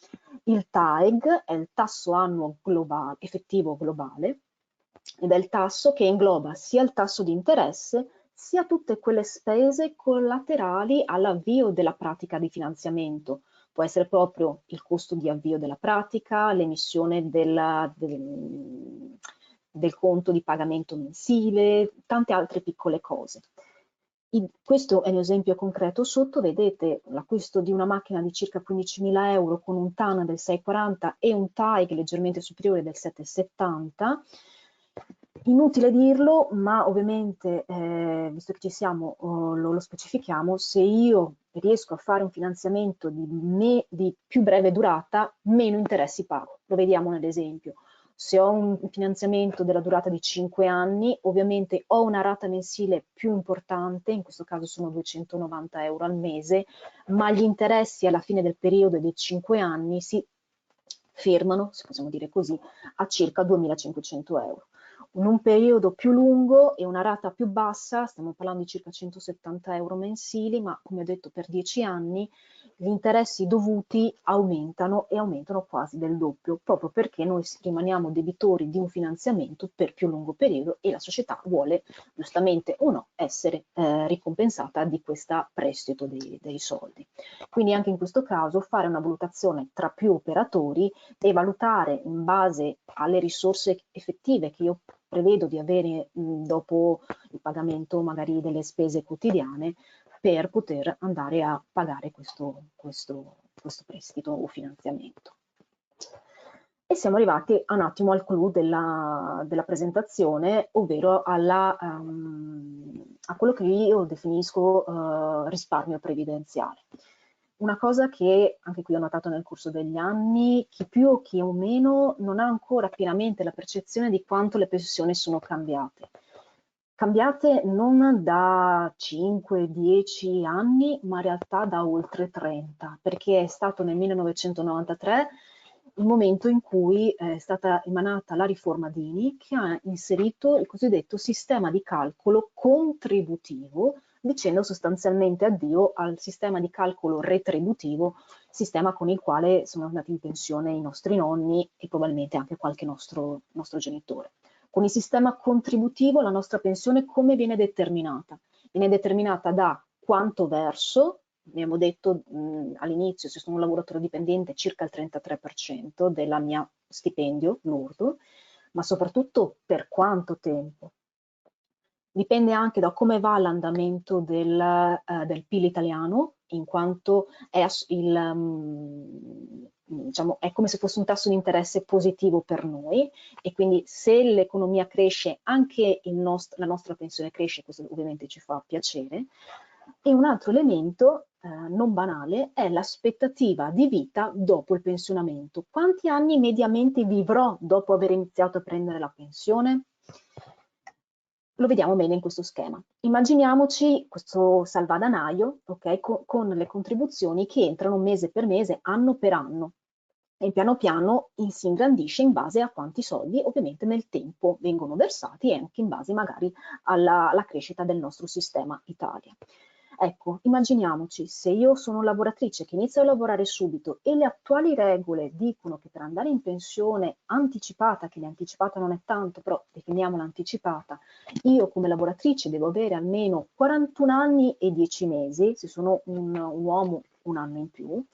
Il TAEG è il tasso annuo globale, effettivo globale, ed è il tasso che ingloba sia il tasso di interesse sia tutte quelle spese collaterali all'avvio della pratica di finanziamento. Può essere proprio il costo di avvio della pratica, l'emissione del conto di pagamento mensile, tante altre piccole cose. Questo è un esempio concreto sotto, vedete l'acquisto di una macchina di circa 15.000 euro con un TAN del 6,40 e un TAEG leggermente superiore del 7,70. Inutile dirlo, ma ovviamente, visto che ci siamo, lo specifichiamo, se io riesco a fare un finanziamento di più breve durata, meno interessi pago. Lo vediamo nell'esempio. Se ho un finanziamento della durata di 5 anni, ovviamente ho una rata mensile più importante, in questo caso sono 290 euro al mese, ma gli interessi alla fine del periodo dei 5 anni si fermano, se possiamo dire così, a circa 2.500 euro. In un periodo più lungo e una rata più bassa, stiamo parlando di circa 170 euro mensili, ma come ho detto per 10 anni, gli interessi dovuti aumentano e aumentano quasi del doppio, proprio perché noi rimaniamo debitori di un finanziamento per più lungo periodo e la società vuole, giustamente o no, essere ricompensata di questo prestito dei soldi. Quindi anche in questo caso fare una valutazione tra più operatori e valutare in base alle risorse effettive che io prevedo di avere dopo il pagamento magari delle spese quotidiane per poter andare a pagare questo prestito o finanziamento. E siamo arrivati un attimo al clou della presentazione, ovvero a quello che io definisco risparmio previdenziale. Una cosa che anche qui ho notato nel corso degli anni, chi più o chi o meno non ha ancora pienamente la percezione di quanto le pensioni sono cambiate. Cambiate non da 5-10 anni, ma in realtà da oltre 30, perché è stato nel 1993 il momento in cui è stata emanata la riforma Dini, che ha inserito il cosiddetto sistema di calcolo contributivo, dicendo sostanzialmente addio al sistema di calcolo retributivo, sistema con il quale sono andati in pensione i nostri nonni e probabilmente anche qualche nostro genitore. Con il sistema contributivo la nostra pensione come viene determinata? Viene determinata da quanto verso, abbiamo detto all'inizio, se sono un lavoratore dipendente, circa il 33% della mia stipendio lordo, ma soprattutto per quanto tempo. Dipende anche da come va l'andamento del PIL italiano, in quanto è, diciamo, è come se fosse un tasso di interesse positivo per noi, e quindi se l'economia cresce anche la nostra pensione cresce, questo ovviamente ci fa piacere. E un altro elemento non banale è l'aspettativa di vita dopo il pensionamento. Quanti anni mediamente vivrò dopo aver iniziato a prendere la pensione? Lo vediamo bene in questo schema. Immaginiamoci questo salvadanaio, okay, con le contribuzioni che entrano mese per mese, anno per anno, e piano piano si ingrandisce in base a quanti soldi ovviamente nel tempo vengono versati e anche in base magari alla crescita del nostro sistema Italia. Ecco, immaginiamoci, se io sono lavoratrice che inizio a lavorare subito e le attuali regole dicono che per andare in pensione anticipata, che l'anticipata non è tanto, però definiamola anticipata, io come lavoratrice devo avere almeno 41 anni e 10 mesi, se sono un uomo un anno in più.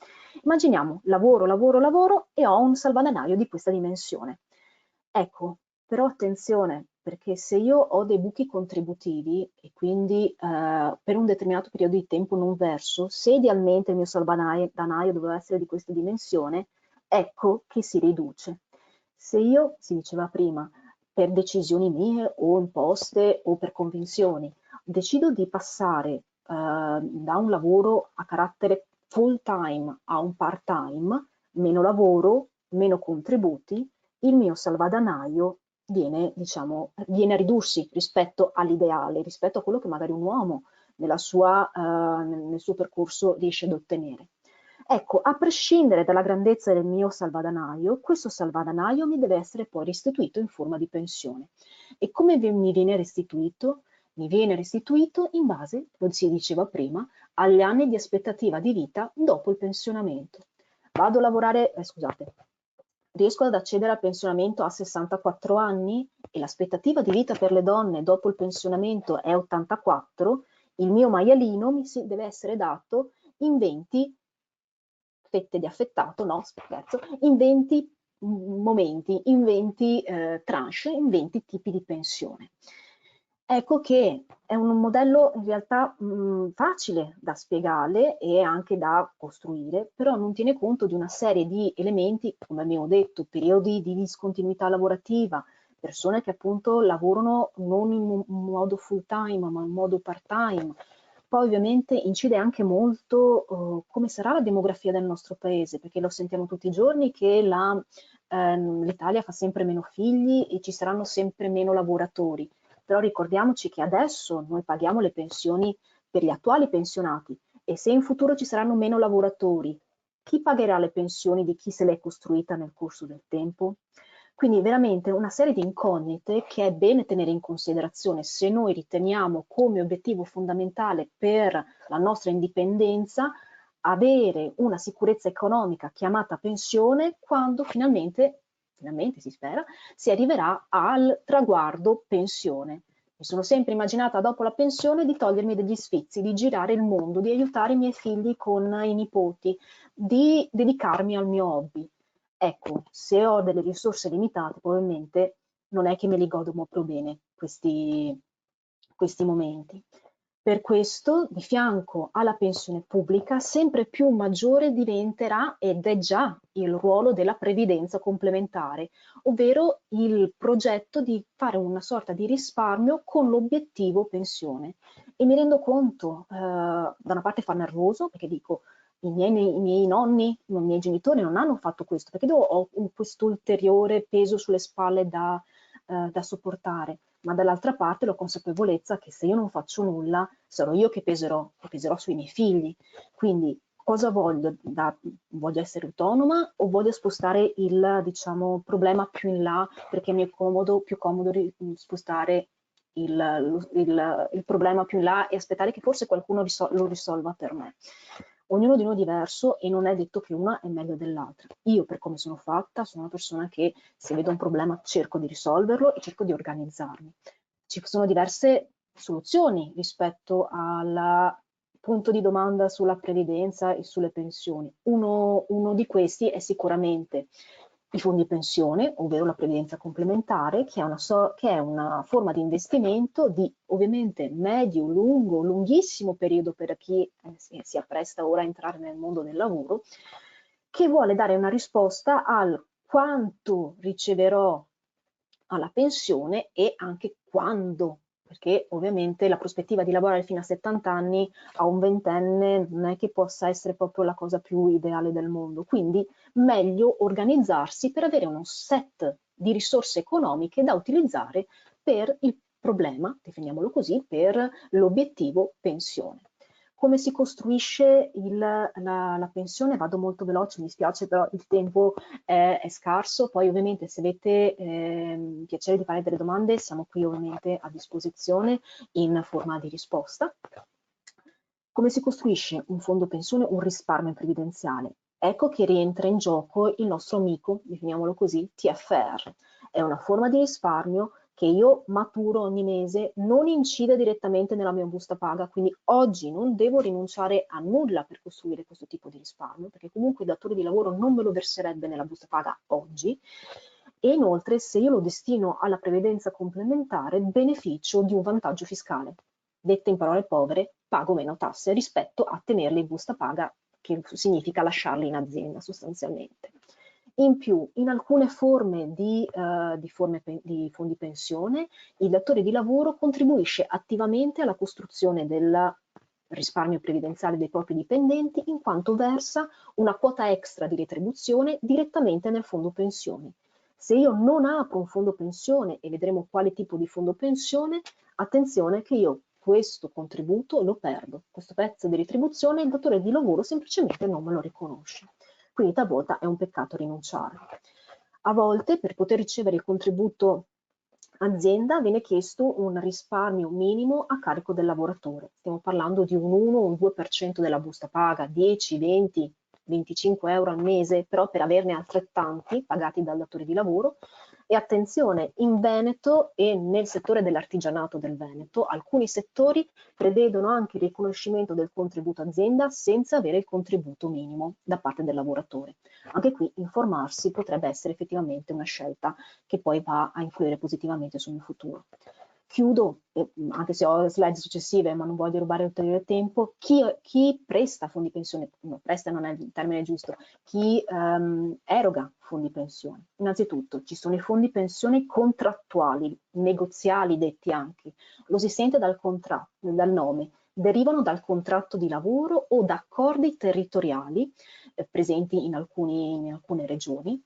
Immaginiamo, lavoro e ho un salvadanaio di questa dimensione. Ecco, però attenzione, perché se io ho dei buchi contributivi e quindi per un determinato periodo di tempo non verso, se idealmente il mio salvadanaio doveva essere di questa dimensione, ecco che si riduce. Se io, si diceva prima, per decisioni mie o imposte o per convinzioni, decido di passare da un lavoro a carattere full time a un part time, meno lavoro, meno contributi, il mio salvadanaio viene, diciamo, viene a ridursi rispetto all'ideale, rispetto a quello che magari un uomo nel suo percorso riesce ad ottenere. Ecco, a prescindere dalla grandezza del mio salvadanaio, questo salvadanaio mi deve essere poi restituito in forma di pensione. E come mi viene restituito? Mi viene restituito in base, come si diceva prima, agli anni di aspettativa di vita dopo il pensionamento. Vado a lavorare, scusate, riesco ad accedere al pensionamento a 64 anni e l'aspettativa di vita per le donne dopo il pensionamento è 84, il mio maialino mi deve essere dato in 20 fette di affettato, no, scherzo, in 20 momenti, in 20 tranche, in 20 tipi di pensione. Ecco che è un modello in realtà facile da spiegare e anche da costruire, però non tiene conto di una serie di elementi, come abbiamo detto, periodi di discontinuità lavorativa, persone che appunto lavorano non in modo full time ma in modo part time. Poi ovviamente incide anche molto come sarà la demografia del nostro paese, perché lo sentiamo tutti i giorni che l'Italia fa sempre meno figli e ci saranno sempre meno lavoratori. Però ricordiamoci che adesso noi paghiamo le pensioni per gli attuali pensionati e se in futuro ci saranno meno lavoratori, chi pagherà le pensioni di chi se l'è costruita nel corso del tempo? Quindi veramente una serie di incognite che è bene tenere in considerazione se noi riteniamo come obiettivo fondamentale per la nostra indipendenza avere una sicurezza economica chiamata pensione quando finalmente si spera, si arriverà al traguardo pensione. Mi sono sempre immaginata dopo la pensione di togliermi degli sfizi, di girare il mondo, di aiutare i miei figli con i nipoti, di dedicarmi al mio hobby. Ecco, se ho delle risorse limitate, probabilmente non è che me li godo proprio bene questi momenti. Per questo, di fianco alla pensione pubblica, sempre più maggiore diventerà, ed è già, il ruolo della previdenza complementare, ovvero il progetto di fare una sorta di risparmio con l'obiettivo pensione. E mi rendo conto, da una parte fa nervoso, perché dico, i miei nonni, i miei genitori non hanno fatto questo, perché ho questo ulteriore peso sulle spalle da sopportare, ma dall'altra parte la consapevolezza che se io non faccio nulla sarò io che peserò sui miei figli. Quindi cosa voglio? Voglio essere autonoma o voglio spostare il, diciamo, problema più in là perché mi è più comodo spostare il problema più in là e aspettare che forse qualcuno lo risolva per me. Ognuno di noi è diverso e non è detto che una è meglio dell'altra. Io, per come sono fatta, sono una persona che se vedo un problema cerco di risolverlo e cerco di organizzarmi. Ci sono diverse soluzioni rispetto al punto di domanda sulla previdenza e sulle pensioni. Uno di questi è sicuramente i fondi pensione, ovvero la previdenza complementare, che è una forma di investimento di ovviamente medio, lungo, lunghissimo periodo per chi si appresta ora a entrare nel mondo del lavoro, che vuole dare una risposta al quanto riceverò alla pensione e anche quando, perché ovviamente la prospettiva di lavorare fino a 70 anni a un ventenne non è che possa essere proprio la cosa più ideale del mondo, quindi meglio organizzarsi per avere uno set di risorse economiche da utilizzare per il problema, definiamolo così, per l'obiettivo pensione. Come si costruisce la pensione? Vado molto veloce, mi spiace, però il tempo è scarso. Poi ovviamente se avete piacere di fare delle domande, siamo qui ovviamente a disposizione in forma di risposta. Come si costruisce un fondo pensione, un risparmio previdenziale? Ecco che rientra in gioco il nostro amico, definiamolo così, TFR. È una forma di risparmio che io maturo ogni mese, non incide direttamente nella mia busta paga, quindi oggi non devo rinunciare a nulla per costruire questo tipo di risparmio, perché comunque il datore di lavoro non me lo verserebbe nella busta paga oggi, e inoltre se io lo destino alla previdenza complementare beneficio di un vantaggio fiscale. Dette in parole povere, pago meno tasse rispetto a tenerli in busta paga, che significa lasciarli in azienda sostanzialmente. In più, in alcune forme di fondi pensione, il datore di lavoro contribuisce attivamente alla costruzione del risparmio previdenziale dei propri dipendenti, in quanto versa una quota extra di retribuzione direttamente nel fondo pensione. Se io non apro un fondo pensione, e vedremo quale tipo di fondo pensione, attenzione che io questo contributo lo perdo, questo pezzo di retribuzione il datore di lavoro semplicemente non me lo riconosce. Quindi talvolta è un peccato rinunciare. A volte per poter ricevere il contributo azienda viene chiesto un risparmio minimo a carico del lavoratore. Stiamo parlando di un 1 o un 2% della busta paga, 10, 20, 25 euro al mese, però per averne altrettanti pagati dal datore di lavoro. E attenzione, in Veneto e nel settore dell'artigianato del Veneto, alcuni settori prevedono anche il riconoscimento del contributo azienda senza avere il contributo minimo da parte del lavoratore. Anche qui informarsi potrebbe essere effettivamente una scelta che poi va a influire positivamente sul mio futuro. Chiudo, anche se ho slide successive, ma non voglio rubare ulteriore tempo, chi presta fondi pensione, no, presta non è il termine giusto, chi eroga fondi pensione. Innanzitutto ci sono i fondi pensione contrattuali, negoziali detti anche, lo si sente dal nome, derivano dal contratto di lavoro o da accordi territoriali presenti in alcune regioni,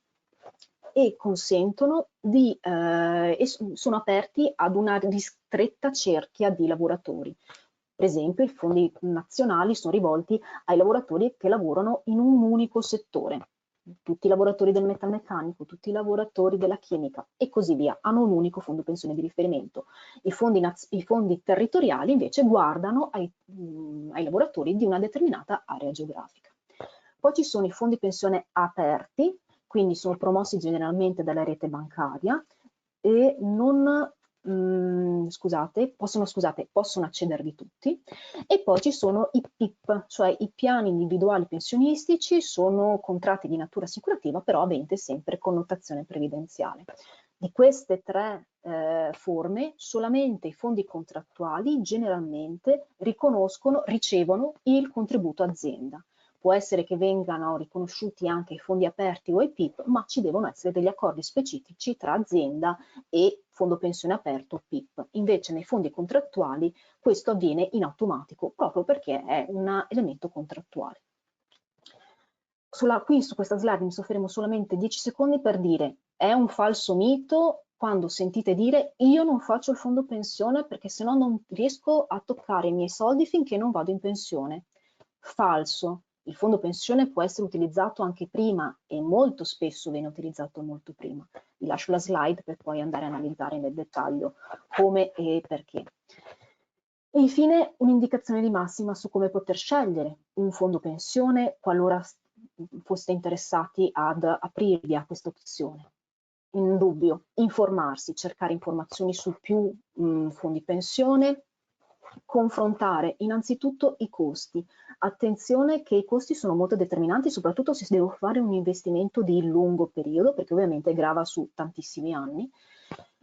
e consentono e sono aperti ad una ristretta cerchia di lavoratori. Per esempio, i fondi nazionali sono rivolti ai lavoratori che lavorano in un unico settore. Tutti i lavoratori del metalmeccanico, tutti i lavoratori della chimica e così via, hanno un unico fondo pensione di riferimento. I fondi territoriali invece guardano ai lavoratori di una determinata area geografica. Poi ci sono i fondi pensione aperti, quindi sono promossi generalmente dalla rete bancaria e possono accedervi tutti. E poi ci sono i PIP, cioè i piani individuali pensionistici, sono contratti di natura assicurativa, però avente sempre connotazione previdenziale. Di queste tre forme, solamente i fondi contrattuali generalmente ricevono il contributo azienda. Può essere che vengano riconosciuti anche i fondi aperti o i PIP, ma ci devono essere degli accordi specifici tra azienda e fondo pensione aperto o PIP. Invece nei fondi contrattuali questo avviene in automatico, proprio perché è un elemento contrattuale. Qui su questa slide mi soffermo solamente 10 secondi per dire: è un falso mito quando sentite dire io non faccio il fondo pensione perché sennò non riesco a toccare i miei soldi finché non vado in pensione. Falso. Il fondo pensione può essere utilizzato anche prima e molto spesso viene utilizzato molto prima. Vi lascio la slide per poi andare a analizzare nel dettaglio come e perché. E infine un'indicazione di massima su come poter scegliere un fondo pensione qualora foste interessati ad aprirvi a questa opzione. In dubbio, informarsi, cercare informazioni su più fondi pensione, confrontare innanzitutto i costi. Attenzione che i costi sono molto determinanti, soprattutto se devo fare un investimento di lungo periodo, perché ovviamente grava su tantissimi anni,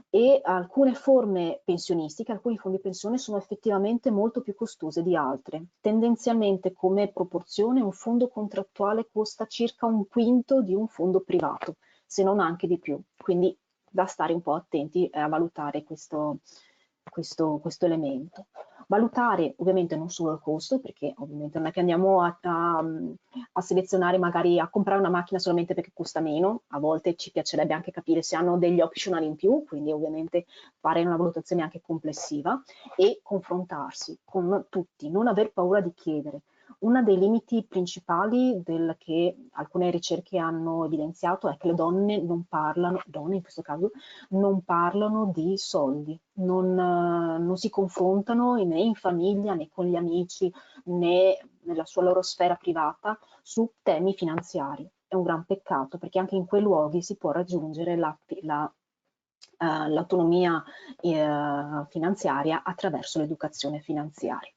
e alcune forme pensionistiche, alcuni fondi pensione sono effettivamente molto più costose di altre. Tendenzialmente come proporzione un fondo contrattuale costa circa un quinto di un fondo privato, se non anche di più, quindi da stare un po' attenti a valutare questo elemento. Valutare ovviamente non solo il costo, perché ovviamente non è che andiamo a selezionare, magari a comprare una macchina solamente perché costa meno, a volte ci piacerebbe anche capire se hanno degli optional in più, quindi ovviamente fare una valutazione anche complessiva e confrontarsi con tutti, non aver paura di chiedere. Uno dei limiti principali che alcune ricerche hanno evidenziato è che le donne non parlano, donne in questo caso, non parlano di soldi, non si confrontano né in famiglia né con gli amici né nella loro sfera privata su temi finanziari. È un gran peccato perché anche in quei luoghi si può raggiungere l'autonomia finanziaria attraverso l'educazione finanziaria.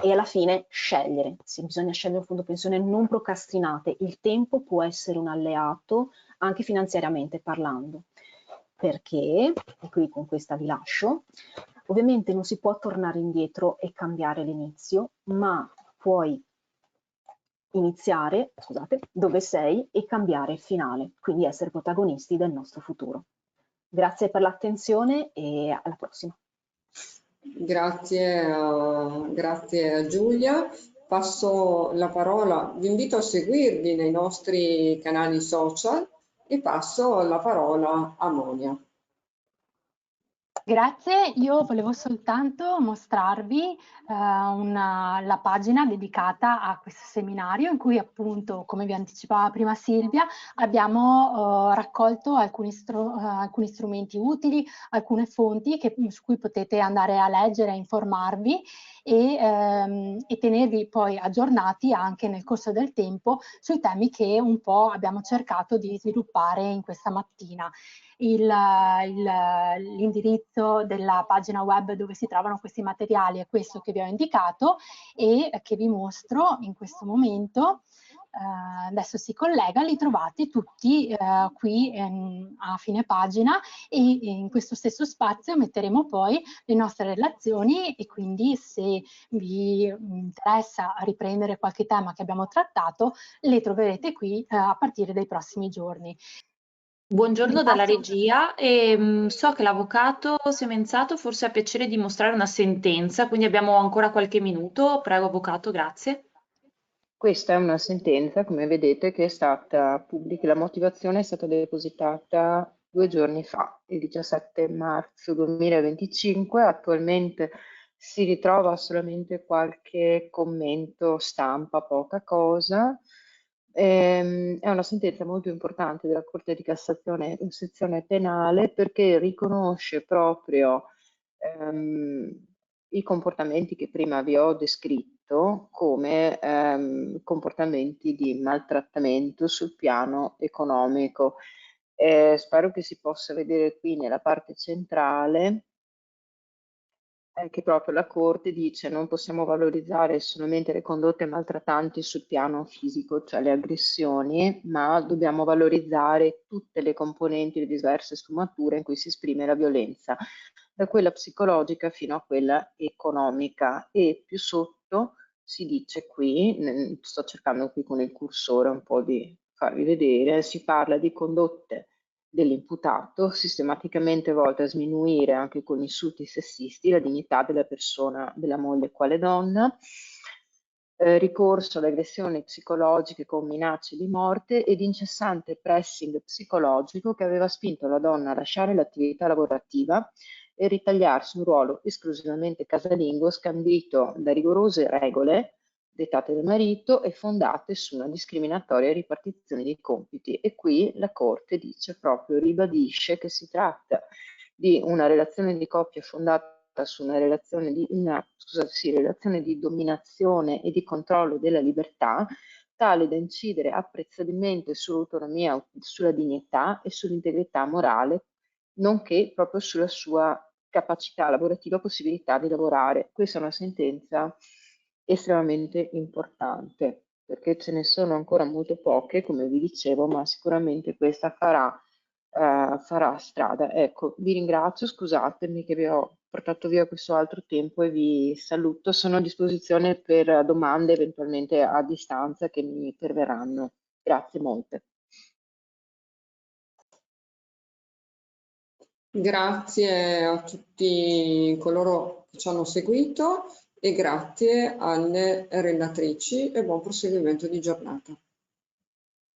E alla fine scegliere, se bisogna scegliere un fondo pensione non procrastinate, il tempo può essere un alleato anche finanziariamente parlando, perché, e qui con questa vi lascio, ovviamente non si può tornare indietro e cambiare l'inizio, ma puoi iniziare, scusate, dove sei e cambiare il finale, quindi essere protagonisti del nostro futuro. Grazie per l'attenzione e alla prossima. Grazie a Giulia. Passo la parola, vi invito a seguirvi nei nostri canali social e passo la parola a Monia. Grazie, io volevo soltanto mostrarvi la pagina dedicata a questo seminario in cui appunto, come vi anticipava prima Silvia, abbiamo raccolto alcuni strumenti utili, alcune fonti su cui potete andare a leggere, a informarvi e tenervi poi aggiornati anche nel corso del tempo sui temi che un po' abbiamo cercato di sviluppare in questa mattina. L'indirizzo della pagina web dove si trovano questi materiali è questo che vi ho indicato e che vi mostro in questo momento. Adesso si collega, li trovate tutti qui a fine pagina e in questo stesso spazio metteremo poi le nostre relazioni e quindi se vi interessa riprendere qualche tema che abbiamo trattato le troverete qui a partire dai prossimi giorni. Buongiorno dalla regia, so che l'avvocato Semenzato forse ha piacere di mostrare una sentenza, quindi abbiamo ancora qualche minuto. Prego, avvocato, grazie. Questa è una sentenza, come vedete, che è stata pubblicata, la motivazione è stata depositata 2 giorni fa, il 17 marzo 2025, attualmente si ritrova solamente qualche commento stampa, poca cosa. È una sentenza molto importante della Corte di Cassazione in sezione penale perché riconosce proprio i comportamenti che prima vi ho descritto come comportamenti di maltrattamento sul piano economico. Spero che si possa vedere qui nella parte centrale che proprio la Corte dice non possiamo valorizzare solamente le condotte maltrattanti sul piano fisico, cioè le aggressioni, ma dobbiamo valorizzare tutte le componenti di diverse sfumature in cui si esprime la violenza, da quella psicologica fino a quella economica. E più sotto si dice qui, sto cercando qui con il cursore un po' di farvi vedere, si parla di condotte dell'imputato sistematicamente volte a sminuire anche con insulti sessisti la dignità della persona, della moglie quale donna, ricorso ad aggressioni psicologiche con minacce di morte ed incessante pressing psicologico che aveva spinto la donna a lasciare l'attività lavorativa e ritagliarsi un ruolo esclusivamente casalingo scandito da rigorose regole dettate dal marito e fondate su una discriminatoria ripartizione dei compiti. E qui la Corte dice proprio, ribadisce che si tratta di una relazione di coppia fondata su una relazione relazione di dominazione e di controllo della libertà, tale da incidere apprezzabilmente sull'autonomia, sulla dignità e sull'integrità morale, nonché proprio sulla sua capacità lavorativa, possibilità di lavorare. Questa è una sentenza estremamente importante, perché ce ne sono ancora molto poche, come vi dicevo, ma sicuramente questa farà strada. Ecco, vi ringrazio, scusatemi che vi ho portato via questo altro tempo e vi saluto. Sono a disposizione per domande eventualmente a distanza che mi perverranno. Grazie molte. Grazie a tutti coloro che ci hanno seguito e grazie alle relatrici e buon proseguimento di giornata.